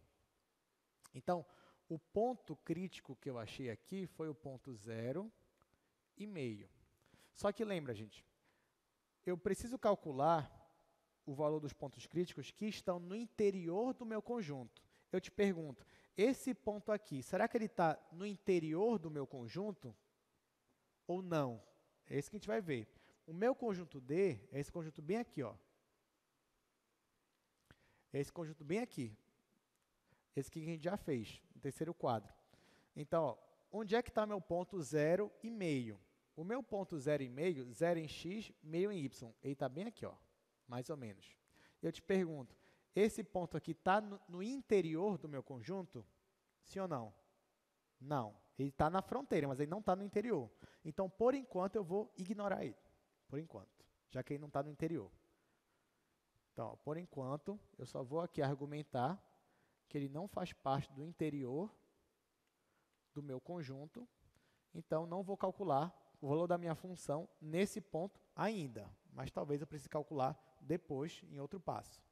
Então, o ponto crítico que eu achei aqui foi o ponto 0 e meio. Só que lembra, gente, eu preciso calcular o valor dos pontos críticos que estão no interior do meu conjunto. Eu te pergunto, esse ponto aqui, será que ele está no interior do meu conjunto ou não? É isso que a gente vai ver. O meu conjunto D é esse conjunto bem aqui, ó. É esse conjunto bem aqui. Esse que a gente já fez, no terceiro quadro. Então, ó, onde é que está meu ponto 0 e meio? O meu ponto 0 e meio, 0 em x, meio em y. Ele está bem aqui, ó, mais ou menos. Eu te pergunto, esse ponto aqui está no interior do meu conjunto? Sim ou não? Não. Ele está na fronteira, mas ele não está no interior. Então, por enquanto, eu vou ignorar ele. Por enquanto, já que ele não está no interior. Então, ó, por enquanto, eu só vou aqui argumentar que ele não faz parte do interior do meu conjunto. Então, não vou calcular o valor da minha função nesse ponto ainda. Mas talvez eu precise calcular depois, em outro passo.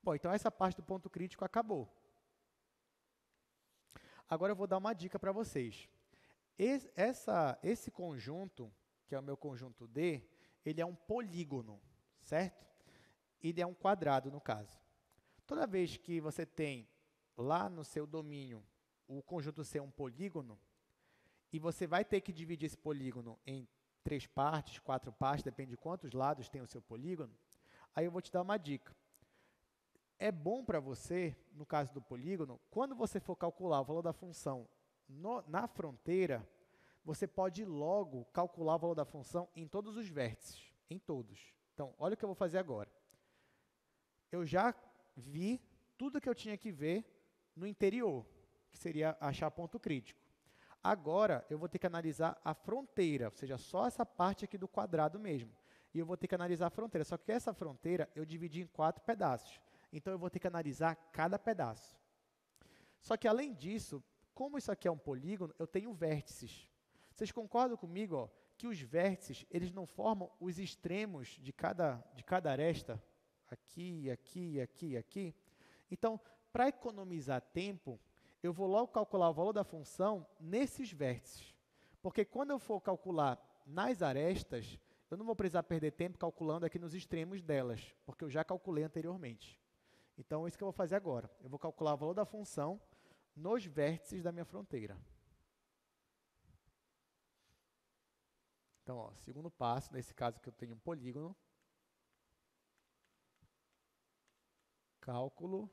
Bom, então essa parte do ponto crítico acabou. Agora eu vou dar uma dica para vocês. Esse conjunto, que é o meu conjunto D, ele é um polígono, certo? Ele é um quadrado, no caso. Toda vez que você tem lá no seu domínio o conjunto ser um polígono, e você vai ter que dividir esse polígono em 3 partes, 4 partes, depende de quantos lados tem o seu polígono, aí eu vou te dar uma dica. É bom para você, no caso do polígono, quando você for calcular o valor da função na fronteira, você pode logo calcular o valor da função em todos os vértices, em todos. Então, olha o que eu vou fazer agora. Eu já vi tudo que eu tinha que ver no interior, que seria achar ponto crítico. Agora, eu vou ter que analisar a fronteira, ou seja, só essa parte aqui do quadrado mesmo. E eu vou ter que analisar a fronteira, só que essa fronteira eu dividi em 4 pedaços. Então, eu vou ter que analisar cada pedaço. Só que, além disso, como isso aqui é um polígono, eu tenho vértices. Vocês concordam comigo, ó, que os vértices eles não formam os extremos de cada aresta? Aqui, aqui, aqui, aqui. Então, para economizar tempo, eu vou logo calcular o valor da função nesses vértices. Porque quando eu for calcular nas arestas, eu não vou precisar perder tempo calculando aqui nos extremos delas, porque eu já calculei anteriormente. Então, é isso que eu vou fazer agora. Eu vou calcular o valor da função nos vértices da minha fronteira. Então, ó, segundo passo, nesse caso que eu tenho um polígono, cálculo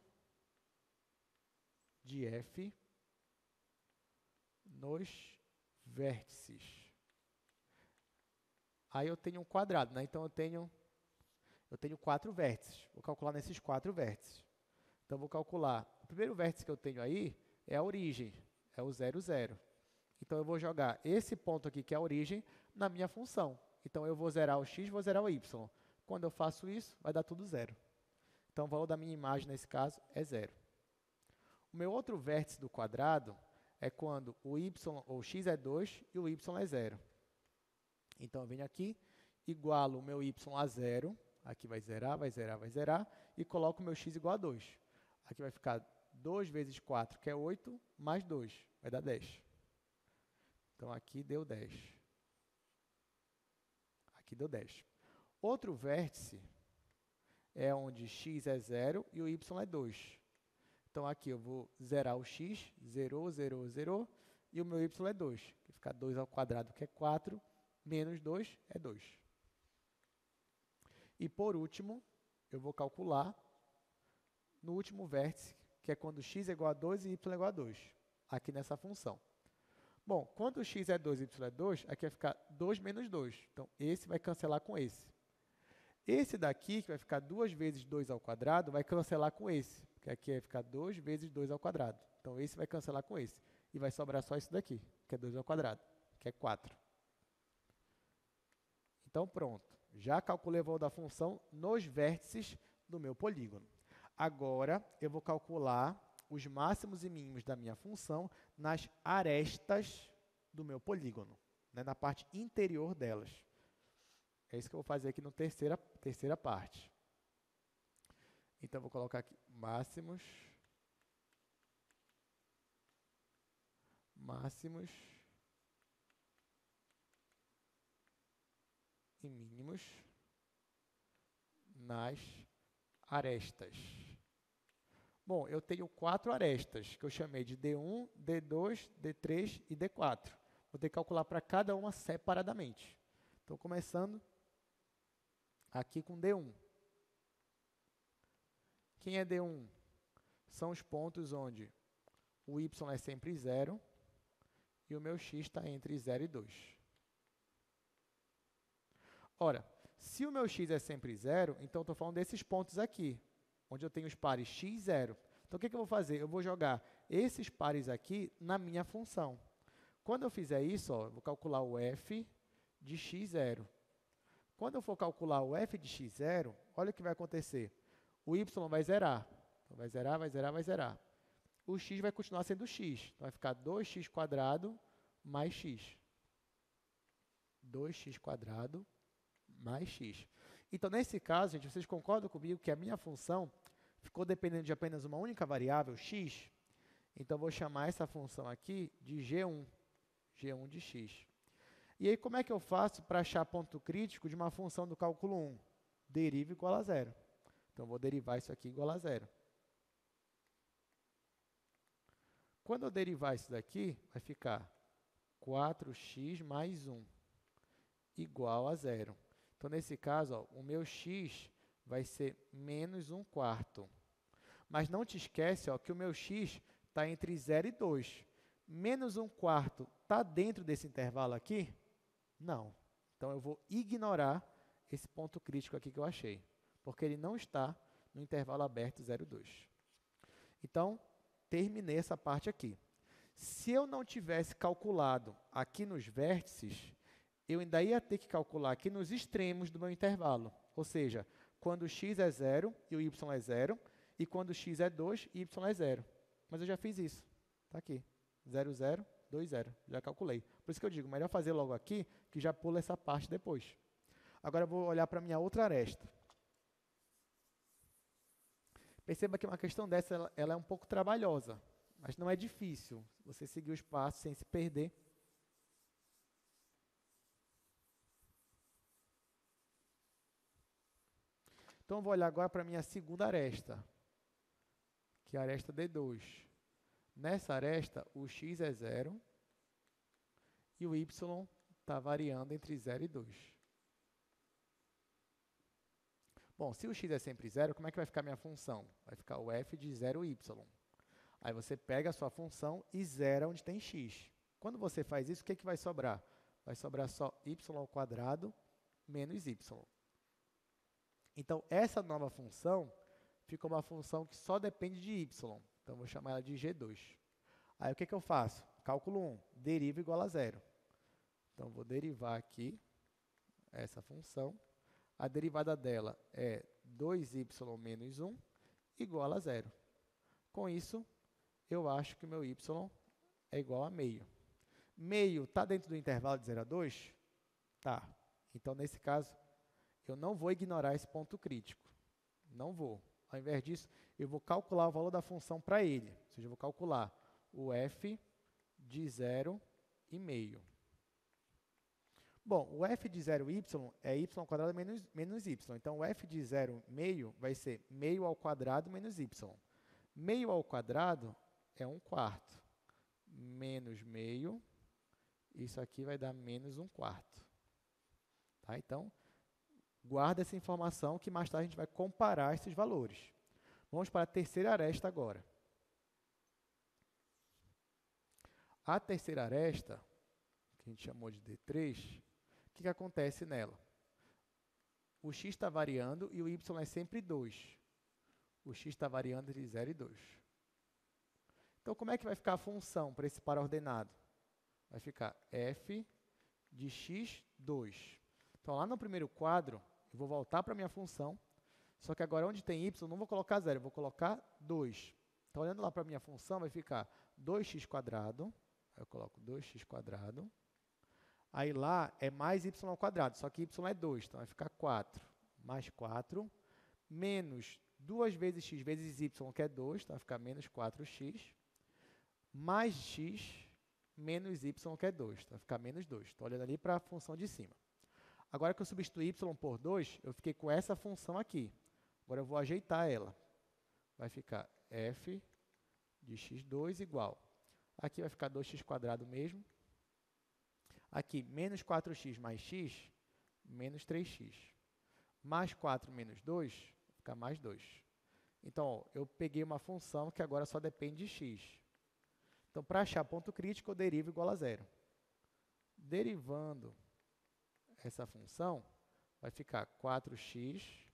de f nos vértices. Aí eu tenho um quadrado, né? Então eu tenho 4 vértices. Vou calcular nesses 4 vértices. Então, vou calcular. O primeiro vértice que eu tenho aí é a origem, é o 0, 0. Então, eu vou jogar esse ponto aqui, que é a origem, na minha função. Então, eu vou zerar o x, vou zerar o y. Quando eu faço isso, vai dar tudo 0. Então, o valor da minha imagem, nesse caso, é 0. O meu outro vértice do quadrado é quando o y, ou x é 2 e o y é 0. Então, eu venho aqui, igualo o meu y a 0. Aqui vai zerar, vai zerar, vai zerar. E coloco o meu x igual a 2. Aqui vai ficar 2 vezes 4, que é 8, mais 2, vai dar 10. Então, aqui deu 10. Aqui deu 10. Outro vértice é onde x é 0 e o y é 2. Então, aqui eu vou zerar o x, zerou, zerou, zerou, e o meu y é 2. Que fica 2 ao quadrado, que é 4, menos 2 é 2. E, por último, eu vou calcular no último vértice, que é quando x é igual a 2 e y é igual a 2, aqui nessa função. Bom, quando x é 2 e y é 2, aqui vai ficar 2 menos 2. Então, esse vai cancelar com esse. Esse daqui, que vai ficar 2 vezes 2 ao quadrado, vai cancelar com esse, porque aqui vai ficar 2 vezes 2 ao quadrado. Então, esse vai cancelar com esse. E vai sobrar só isso daqui, que é 2 ao quadrado, que é 4. Então, pronto. Já calculei o valor da função nos vértices do meu polígono. Agora, eu vou calcular os máximos e mínimos da minha função nas arestas do meu polígono, né, na parte interior delas. É isso que eu vou fazer aqui na terceira parte. Então, eu vou colocar aqui máximos e mínimos nas arestas. Bom, eu tenho 4 arestas, que eu chamei de D1, D2, D3 e D4. Vou ter que calcular para cada uma separadamente. Estou começando aqui com D1. Quem é D1? São os pontos onde o y é sempre 0 e o meu x está entre 0 e 2. Ora, se o meu x é sempre 0, então estou falando desses pontos aqui. onde eu tenho os pares x e 0. Então, o que eu vou fazer? Eu vou jogar esses pares aqui na minha função. Quando eu fizer isso, ó, eu vou calcular o f de x0. Quando eu for calcular o f de x0, olha o que vai acontecer. O y vai zerar. Então, vai zerar, vai zerar, vai zerar. O x vai continuar sendo x. Então, vai ficar 2x² mais x. 2x² mais x. Então, nesse caso, gente, vocês concordam comigo que a minha função ficou dependendo de apenas uma única variável, x? Então, eu vou chamar essa função aqui de g1. G1 de x. E aí, como é que eu faço para achar ponto crítico de uma função do cálculo 1? Deriva igual a zero. Então, eu vou derivar isso aqui igual a zero. Quando eu derivar isso daqui, vai ficar 4x mais 1 igual a zero. Então, nesse caso, ó, o meu x vai ser menos 1/4. Mas não te esquece, ó, que o meu x está entre 0 e 2. Menos 1/4 está dentro desse intervalo aqui? Não. Então, eu vou ignorar esse ponto crítico aqui que eu achei, porque ele não está no intervalo aberto 0, 2. Então, terminei essa parte aqui. Se eu não tivesse calculado aqui nos vértices, eu ainda ia ter que calcular aqui nos extremos do meu intervalo. Ou seja, quando x é 0 e o y é 0, e quando x é 2 e y é 0. Mas eu já fiz isso. Está aqui. 0, 0, 2, 0. Já calculei. Por isso que eu digo, melhor fazer logo aqui, que já pula essa parte depois. Agora eu vou olhar para a minha outra aresta. Perceba que uma questão dessa ela é um pouco trabalhosa, mas não é difícil você seguir os passos sem se perder. Então, eu vou olhar agora para a minha segunda aresta, que é a aresta D2. Nessa aresta, o x é 0 e o y está variando entre 0 e 2. Bom, se o x é sempre 0, como é que vai ficar a minha função? Vai ficar o f de 0y. Aí você pega a sua função e zera onde tem x. Quando você faz isso, o que vai sobrar? Vai sobrar só y² menos y. Então, essa nova função fica uma função que só depende de y. Então, eu vou chamar ela de g2. Aí, o que eu faço? Cálculo 1, deriva igual a 0. Então, vou derivar aqui essa função. A derivada dela é 2y menos 1 igual a 0. Com isso, eu acho que o meu y é igual a meio. Meio está dentro do intervalo de 0 a 2? Tá. Então, nesse caso, eu não vou ignorar esse ponto crítico. Não vou. Ao invés disso, eu vou calcular o valor da função para ele. Ou seja, eu vou calcular o f de 0 e meio. Bom, o f de 0y é y² menos y. Então, o f de 0 meio vai ser meio ao quadrado menos y. Meio ao quadrado é 1/4. Menos meio, isso aqui vai dar menos 1/4. Tá? Então, guarda essa informação que mais tarde a gente vai comparar esses valores. Vamos para a terceira aresta agora. A terceira aresta, que a gente chamou de D3, o que acontece nela? O x está variando e o y é sempre 2. O x está variando entre 0 e 2. Então, como é que vai ficar a função para esse par ordenado? Vai ficar f de x2. Então, lá no primeiro quadro, eu vou voltar para a minha função, só que agora onde tem y, eu não vou colocar 0, eu vou colocar 2. Então, olhando lá para a minha função, vai ficar 2x², eu coloco 2x², aí lá é mais y², só que y é 2, então vai ficar 4, mais 4, menos 2 vezes x vezes y, que é 2, então vai ficar menos 4x, mais x menos y, que é 2, então vai ficar menos 2. Estou olhando ali para a função de cima. Agora que eu substituí y por 2, eu fiquei com essa função aqui. Agora eu vou ajeitar ela. Vai ficar f de x2 igual. Aqui vai ficar 2x² mesmo. Aqui, menos 4x mais x, menos 3x. Mais 4 menos 2, vai ficar mais 2. Então, ó, eu peguei uma função que agora só depende de x. Então, para achar ponto crítico, eu derivo igual a 0. Derivando essa função, vai ficar 4x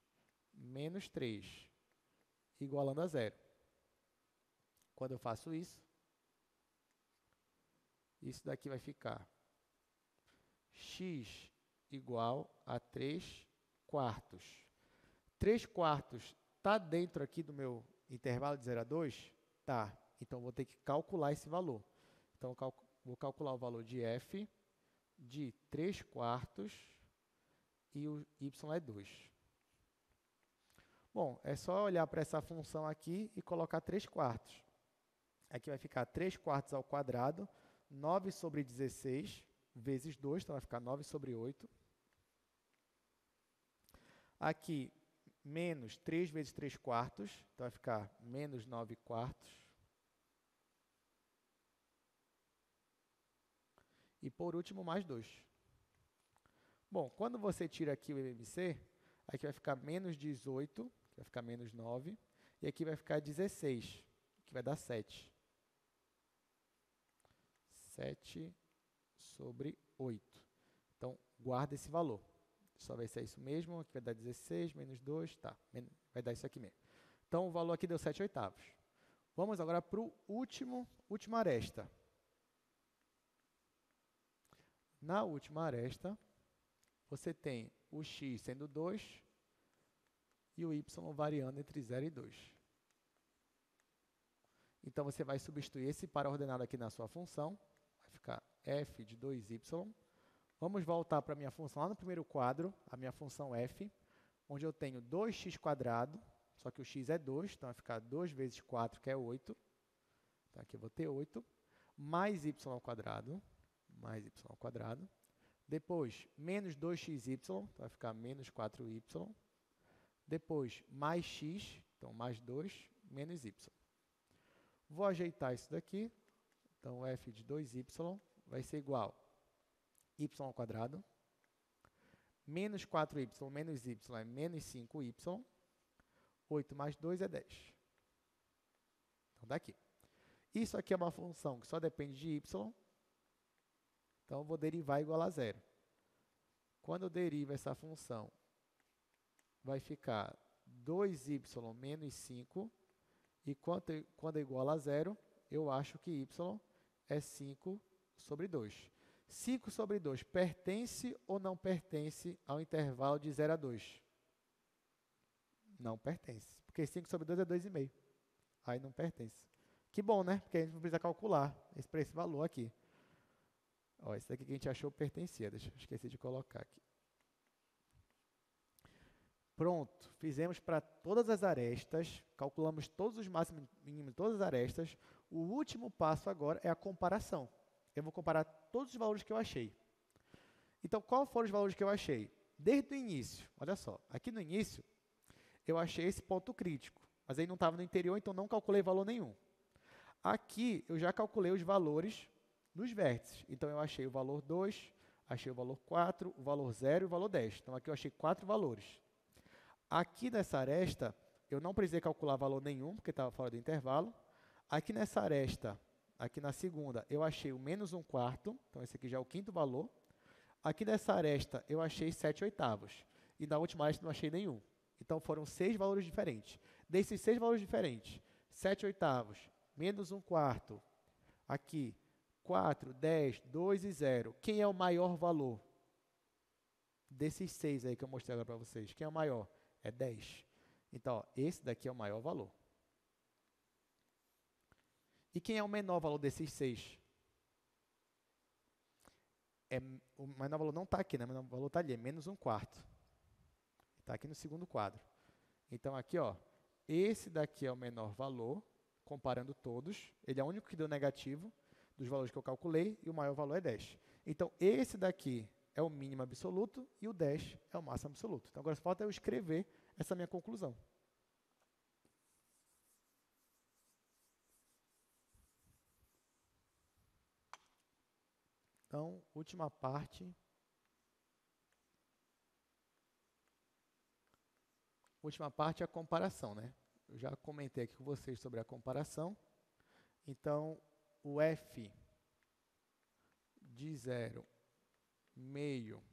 menos 3 igualando a zero. Quando eu faço isso, isso daqui vai ficar x igual a 3 quartos. 3 quartos está dentro aqui do meu intervalo de 0 a 2? Tá. Então, vou ter que calcular esse valor. Então, vou calcular o valor de f de 3 quartos e o y é 2. Bom, é só olhar para essa função aqui e colocar 3 quartos. Aqui vai ficar 3 quartos ao quadrado, 9 sobre 16, vezes 2, então vai ficar 9 sobre 8. Aqui, menos 3 vezes 3 quartos, então vai ficar menos 9 quartos. E, por último, mais 2. Bom, quando você tira aqui o MMC, aqui vai ficar menos 18, que vai ficar menos 9, e aqui vai ficar 16, que vai dar 7. 7 sobre 8. Então, guarda esse valor. Só ver se é isso mesmo. Aqui vai dar 16, menos 2, tá. Vai dar isso aqui mesmo. Então, o valor aqui deu 7 oitavos. Vamos agora para o última aresta. Na última aresta, você tem o x sendo 2 e o y variando entre 0 e 2. Então, você vai substituir esse par ordenado aqui na sua função. Vai ficar f de 2y. Vamos voltar para a minha função lá no primeiro quadro, a minha função f, onde eu tenho 2x², só que o x é 2, então vai ficar 2 vezes 4, que é 8. Então, aqui eu vou ter 8, mais y², mais y². Depois, menos 2xy, então vai ficar menos 4y. Depois, mais x, então mais 2, menos y. Vou ajeitar isso daqui. Então, f de 2y vai ser igual a y², menos 4y menos y é menos 5y, 8 mais 2 é 10. Então, daqui. Isso aqui é uma função que só depende de y, então eu vou derivar igual a zero. Quando eu derivo essa função, vai ficar 2y menos 5, e quando é igual a zero, eu acho que y é 5 sobre 2. 5 sobre 2 pertence ou não pertence ao intervalo de 0 a 2? Não pertence, porque 5 sobre 2 é 2,5. Aí não pertence. Que bom, né? Porque a gente não precisa calcular para esse valor aqui. Ó, esse daqui que a gente achou pertencia. Esqueci de colocar aqui. Pronto, fizemos para todas as arestas, calculamos todos os máximos e mínimos de todas as arestas. O último passo agora é a comparação. Eu vou comparar todos os valores que eu achei. Então, quais foram os valores que eu achei? Desde o início, olha só, aqui no início, eu achei esse ponto crítico, mas aí não estava no interior, então não calculei valor nenhum. Aqui, eu já calculei os valores dos vértices. Então, eu achei o valor 2, achei o valor 4, o valor 0 e o valor 10. Então, aqui eu achei 4 valores. Aqui nessa aresta, eu não precisei calcular valor nenhum, porque estava fora do intervalo. Aqui nessa aresta, aqui na segunda, eu achei o menos 1/4, então esse aqui já é o quinto valor. Aqui nessa aresta, eu achei 7 oitavos. E na última aresta, não achei nenhum. Então, foram 6 valores diferentes. Desses 6 valores diferentes, 7 oitavos, menos 1/4, aqui, 4, 10, 2 e 0. Quem é o maior valor? Desses 6 aí que eu mostrei agora para vocês, quem é o maior? É 10. Então, ó, esse daqui é o maior valor. E quem é o menor valor desses 6? O menor valor não está aqui, né? O menor valor está ali, é menos 1/4. Está aqui no segundo quadro. Então, aqui, ó, esse daqui é o menor valor, comparando todos. Ele é o único que deu negativo dos valores que eu calculei, e o maior valor é 10. Então, esse daqui é o mínimo absoluto e o 10 é o máximo absoluto. Então, agora só falta eu escrever essa minha conclusão. Então, última parte. Última parte é a comparação, né? Eu já comentei aqui com vocês sobre a comparação. Então, o f de 0, meio,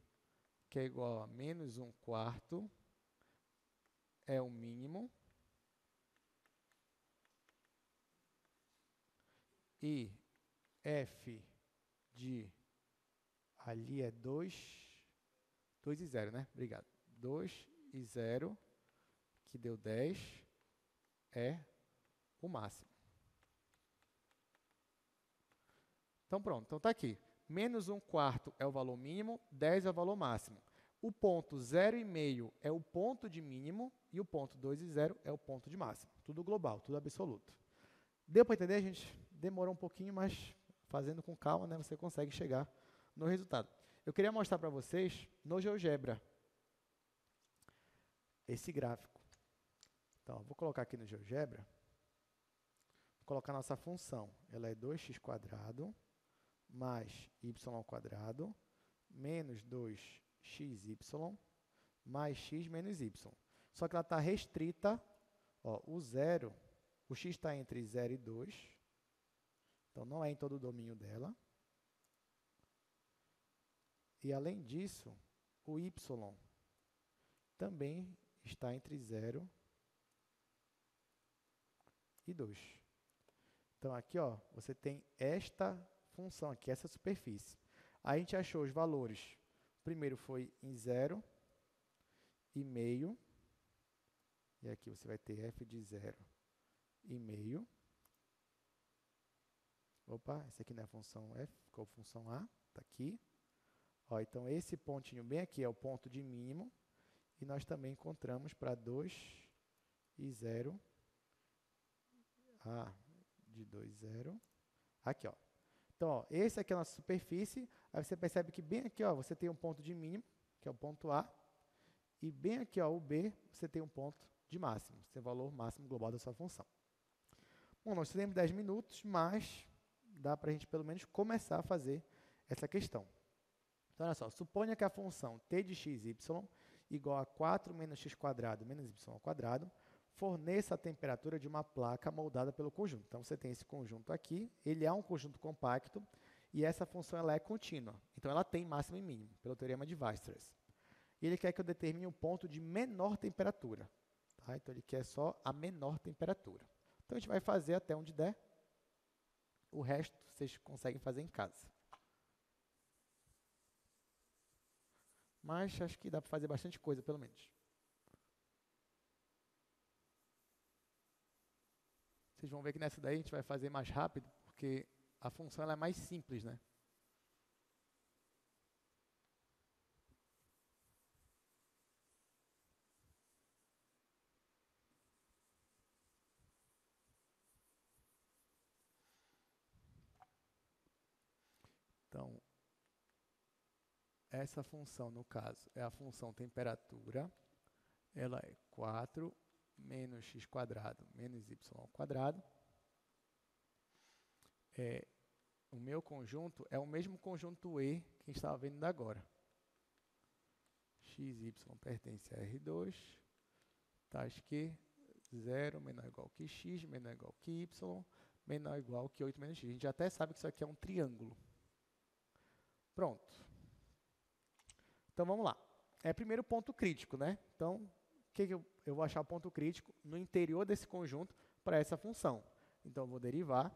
que é igual a menos 1/4, é o mínimo. e f de, ali é 2 e 0, né? Obrigado. 2 e 0, que deu 10, é o máximo. Então, pronto. Então, está aqui. Menos 1/4 é o valor mínimo, 10 é o valor máximo. O ponto 0,5 é o ponto de mínimo e o ponto 2 e 0 é o ponto de máximo. Tudo global, tudo absoluto. Deu para entender, gente? Demorou um pouquinho, mas fazendo com calma, né, você consegue chegar no resultado. Eu queria mostrar para vocês, no GeoGebra, esse gráfico. Então, vou colocar aqui no GeoGebra, vou colocar nossa função. Ela é 2x² mais y² menos 2xy mais x menos y. Só que ela está restrita, ó, o x está entre 0 e 2, então não é em todo o domínio dela. E além disso, o y também está entre 0 e 2. Então aqui, ó, você tem esta função aqui, essa superfície. Aí a gente achou os valores. O primeiro foi em 0 e meio. E aqui você vai ter f de 0 e meio. Opa, esse aqui não é a função f, ficou a função a, está aqui. Ó, então, esse pontinho bem aqui é o ponto de mínimo. E nós também encontramos para 2 e 0, a de 2, 0. Aqui, ó. Então, ó, esse aqui é a nossa superfície. Aí você percebe que bem aqui, ó, você tem um ponto de mínimo, que é o ponto A. E bem aqui, ó, o B, você tem um ponto de máximo. Esse é o valor máximo global da sua função. Bom, nós temos 10 minutos, mas dá para a gente pelo menos começar a fazer essa questão. Então, olha só, suponha que a função t de xy igual a 4 menos x² menos y² forneça a temperatura de uma placa moldada pelo conjunto. Então, você tem esse conjunto aqui, ele é um conjunto compacto, e essa função ela é contínua. Então, ela tem máximo e mínimo, pelo teorema de Weierstrass. E ele quer que eu determine um ponto de menor temperatura. Tá? Então, ele quer só a menor temperatura. Então, a gente vai fazer até onde der. O resto, vocês conseguem fazer em casa. Mas acho que dá para fazer bastante coisa, pelo menos. Vocês vão ver que nessa daí a gente vai fazer mais rápido, porque a função ela é mais simples, né? Então, essa função, no caso, é a função temperatura. Ela é 4 menos x² menos y². O meu conjunto é o mesmo conjunto E que a gente estava vendo ainda agora. xy pertence a R2, tais que 0 menor ou igual que x, menor ou igual que y, menor ou igual que 8 menos x. A gente até sabe que isso aqui é um triângulo. Pronto. Então, vamos lá. É primeiro ponto crítico, né? Então, o que eu vou achar o ponto crítico no interior desse conjunto para essa função? Então, eu vou derivar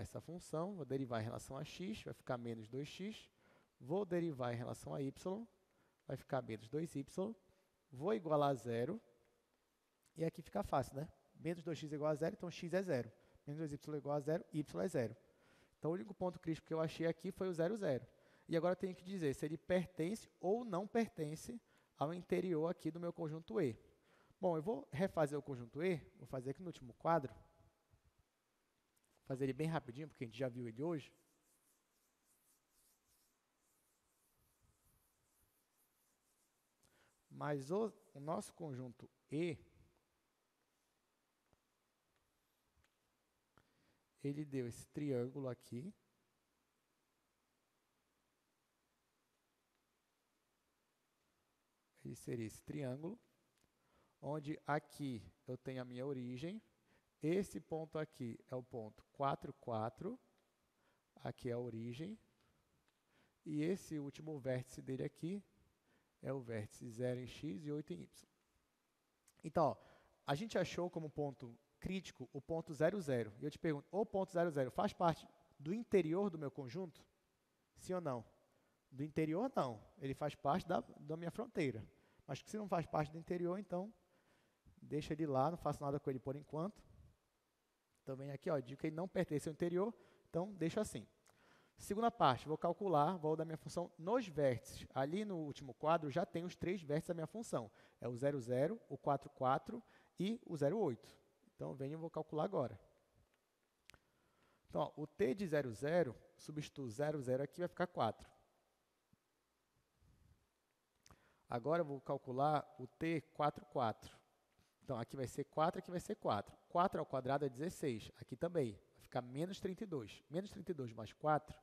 essa função, vou derivar em relação a x, vai ficar menos 2x. Vou derivar em relação a y, vai ficar menos 2y. Vou igualar a 0. E aqui fica fácil, né? Menos 2x igual a 0, então x é 0. Menos 2y igual a 0, y é 0. Então, o único ponto crítico que eu achei aqui foi o 0, 0. E agora eu tenho que dizer se ele pertence ou não pertence ao interior aqui do meu conjunto E. Bom, eu vou refazer o conjunto E, vou fazer aqui no último quadro. Vou fazer ele bem rapidinho, porque a gente já viu ele hoje. Mas o nosso conjunto E, ele deu esse triângulo aqui. Ele seria esse triângulo, onde aqui eu tenho a minha origem. Esse ponto aqui é o ponto 4, 4. Aqui é a origem. E esse último vértice dele aqui é o vértice 0 em x e 8 em y. Então, ó, a gente achou como ponto crítico o ponto 0, 0. E eu te pergunto, o ponto 0, 0 faz parte do interior do meu conjunto? Sim ou não? Do interior, não. Ele faz parte da minha fronteira. Mas se não faz parte do interior, então deixa ele lá, não faço nada com ele por enquanto. Então, vem aqui, ó, digo que ele não pertence ao interior, então deixo assim. Segunda parte, vou calcular o valor da minha função nos vértices. Ali no último quadro já tem os 3 vértices da minha função. É o 0, 0, o 4, 4 e o 0, 8. Então, venho e vou calcular agora. Então, ó, o t de 0, 0, substituo 0, 0 aqui, vai ficar 4. Agora, eu vou calcular o t 4, 4. Então, aqui vai ser 4, aqui vai ser 4. 4 ao quadrado é 16. Aqui também vai ficar menos 32. Menos 32 mais 4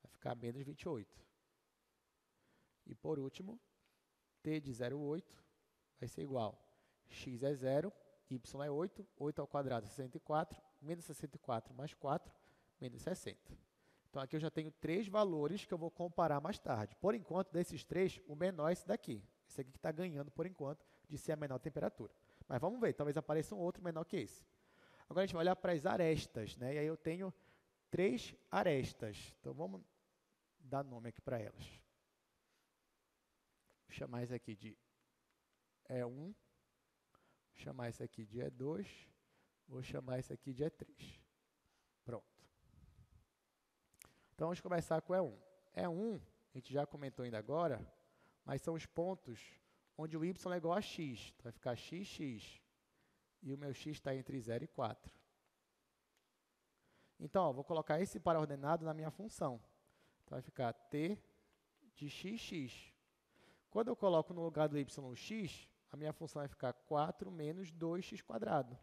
vai ficar menos 28. E, por último, t de 0,8 vai ser igual. X é 0, y é 8. 8 ao quadrado é 64. Menos 64 mais 4, menos 60. Então, aqui eu já tenho 3 valores que eu vou comparar mais tarde. Por enquanto, desses 3, o menor é esse daqui. Esse aqui que está ganhando, por enquanto, de ser a menor temperatura. Mas vamos ver, talvez apareça um outro menor que esse. Agora, a gente vai olhar para as arestas, né? E aí eu tenho 3 arestas. Então, vamos dar nome aqui para elas. Vou chamar isso aqui de E1. Vou chamar isso aqui de E2. Vou chamar isso aqui de E3. Pronto. Então, vamos começar com E1. E1, a gente já comentou ainda agora, mas são os pontos onde o y é igual a x. Então, vai ficar x, x. E o meu x está entre 0 e 4. Então, ó, vou colocar esse par ordenado na minha função. Então, vai ficar t de x, x. Quando eu coloco no lugar do y o x, a minha função vai ficar 4 menos 2x²,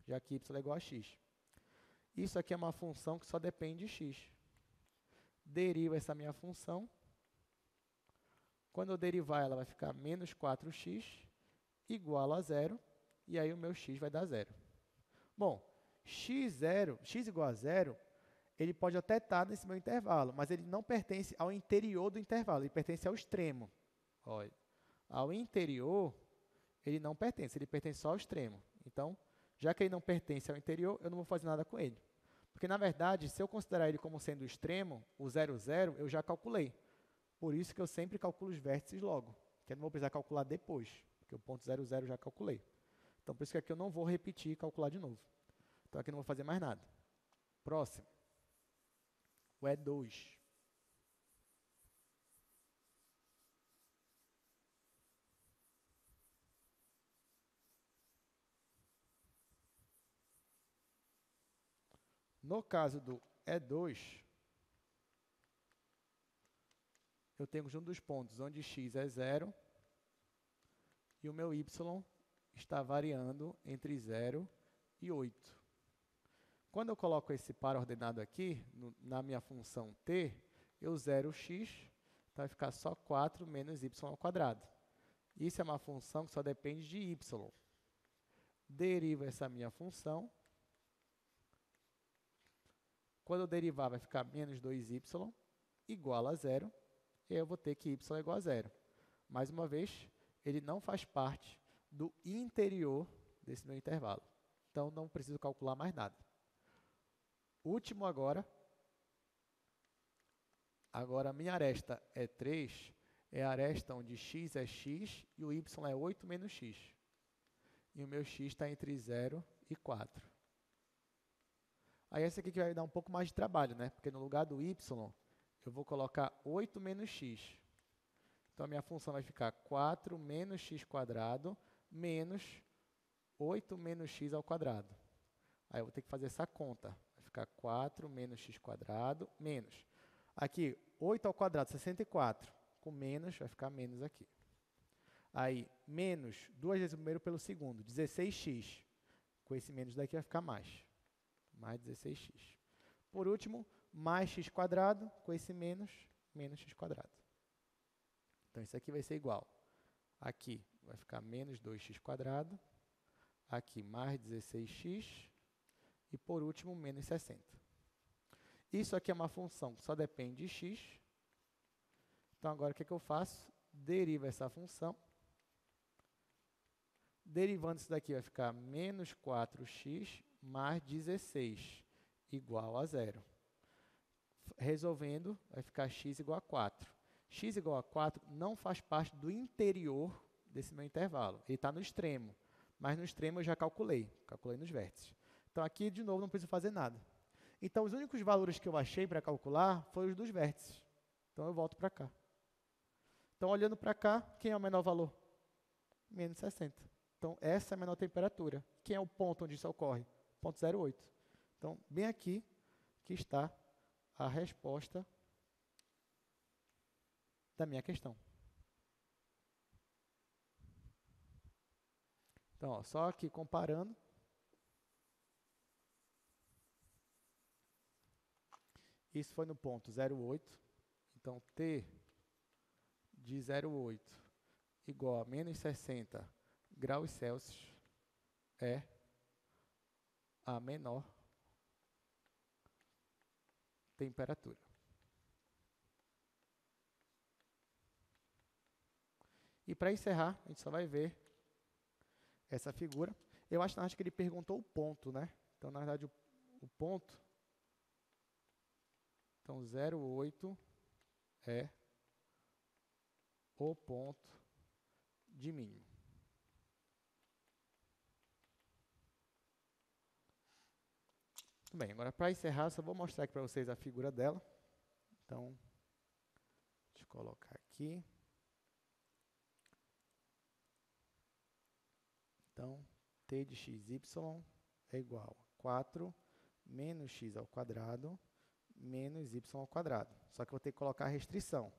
já que y é igual a x. Isso aqui é uma função que só depende de x. Derivo essa minha função. Quando eu derivar, ela vai ficar menos 4x igual a 0, e aí o meu x vai dar 0. Bom, x igual a 0, ele pode até estar nesse meu intervalo, mas ele não pertence ao interior do intervalo, ele pertence ao extremo. Olha, ao interior, ele não pertence, ele pertence só ao extremo. Então, já que ele não pertence ao interior, eu não vou fazer nada com ele. Porque, na verdade, se eu considerar ele como sendo o extremo, o 0, 0, eu já calculei. Por isso que eu sempre calculo os vértices logo, que eu não vou precisar calcular depois, porque o ponto 0, 0 eu já calculei. Então, por isso que aqui eu não vou repetir e calcular de novo. Então, aqui eu não vou fazer mais nada. Próximo. O E2. No caso do E2, eu tenho o conjunto dos pontos onde x é 0 e o meu y está variando entre 0 e 8. Quando eu coloco esse par ordenado aqui, na minha função t, eu zero x, então vai ficar só 4 menos y². Isso é uma função que só depende de y. Derivo essa minha função. Quando eu derivar, vai ficar menos 2y igual a 0, e eu vou ter que y é igual a 0. Mais uma vez, ele não faz parte do interior desse meu intervalo. Então, não preciso calcular mais nada. Último agora. Agora, a minha aresta é 3, é a aresta onde x é x e o y é 8 menos x. E o meu x está entre 0 e 4. Aí, essa aqui que vai dar um pouco mais de trabalho, né? Porque no lugar do y, eu vou colocar 8 menos x. Então, a minha função vai ficar 4 menos x² menos 8 menos x ao quadrado. Aí, eu vou ter que fazer essa conta. Vai ficar 4 menos x² menos. Aqui, 8 ao quadrado, 64. Com menos, vai ficar menos aqui. Aí, menos 2 vezes o primeiro pelo segundo, 16x. Com esse menos daqui vai ficar mais. Mais 16x. Por último, mais x², com esse menos, menos x². Então, isso aqui vai ser igual. Aqui vai ficar menos 2x². Aqui, mais 16x. E, por último, menos 60. Isso aqui é uma função que só depende de x. Então, agora, o que eu faço? Derivo essa função. Derivando isso daqui vai ficar menos 4x mais 16, igual a 0. Resolvendo, vai ficar x igual a 4. X igual a 4 não faz parte do interior desse meu intervalo. Ele está no extremo, mas no extremo eu já calculei nos vértices. Então, aqui, de novo, não preciso fazer nada. Então, os únicos valores que eu achei para calcular foram os dos vértices. Então, eu volto para cá. Então, olhando para cá, quem é o menor valor? Menos 60. Então, essa é a menor temperatura. Quem é o ponto onde isso ocorre? Ponto 0,8. Então, bem aqui que está a resposta da minha questão. Então, ó, só aqui comparando. Isso foi no ponto 0,8. Então, T de 0,8 igual a menos 60 graus Celsius é a menor temperatura. E para encerrar, a gente só vai ver essa figura. Eu acho, na verdade, que ele perguntou o ponto, né? Então, na verdade, o ponto... Então, 0,8 é o ponto de mínimo. Muito bem, agora para encerrar, eu só vou mostrar aqui para vocês a figura dela. Então, deixa eu colocar aqui. Então, t de xy é igual a 4 menos x ao quadrado menos y ao quadrado. Só que eu vou ter que colocar a restrição.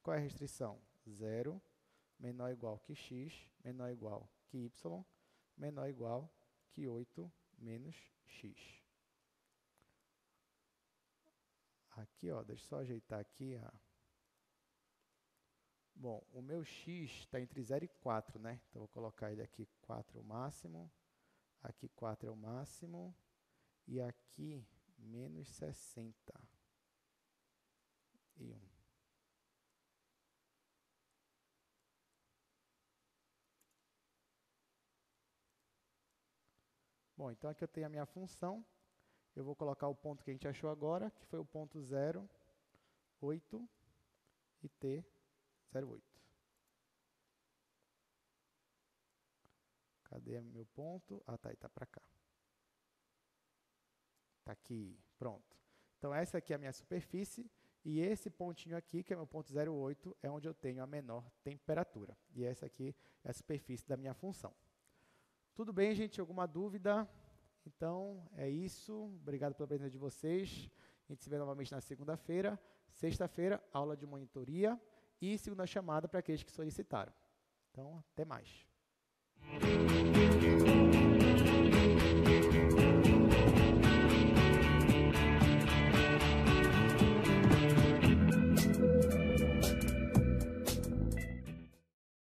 Qual é a restrição? 0 menor ou igual que x, menor ou igual que y, menor ou igual que 8 menos x. Aqui, ó, deixa eu só ajeitar aqui. Bom, o meu x está entre 0 e 4, né? Então, vou colocar ele aqui, 4 é o máximo, aqui 4 é o máximo, e aqui menos 60 e 1. Bom, então aqui eu tenho a minha função. Eu vou colocar o ponto que a gente achou agora, que foi o ponto 0, 8 e t 0,8. Cadê meu ponto? Ah, tá, está para cá. Está aqui, pronto. Então, essa aqui é a minha superfície, e esse pontinho aqui, que é meu ponto 0,8, é onde eu tenho a menor temperatura. E essa aqui é a superfície da minha função. Tudo bem, gente? Alguma dúvida? Então, é isso. Obrigado pela presença de vocês. A gente se vê novamente na segunda-feira. Sexta-feira, aula de monitoria e segunda chamada para aqueles que solicitaram. Então, até mais.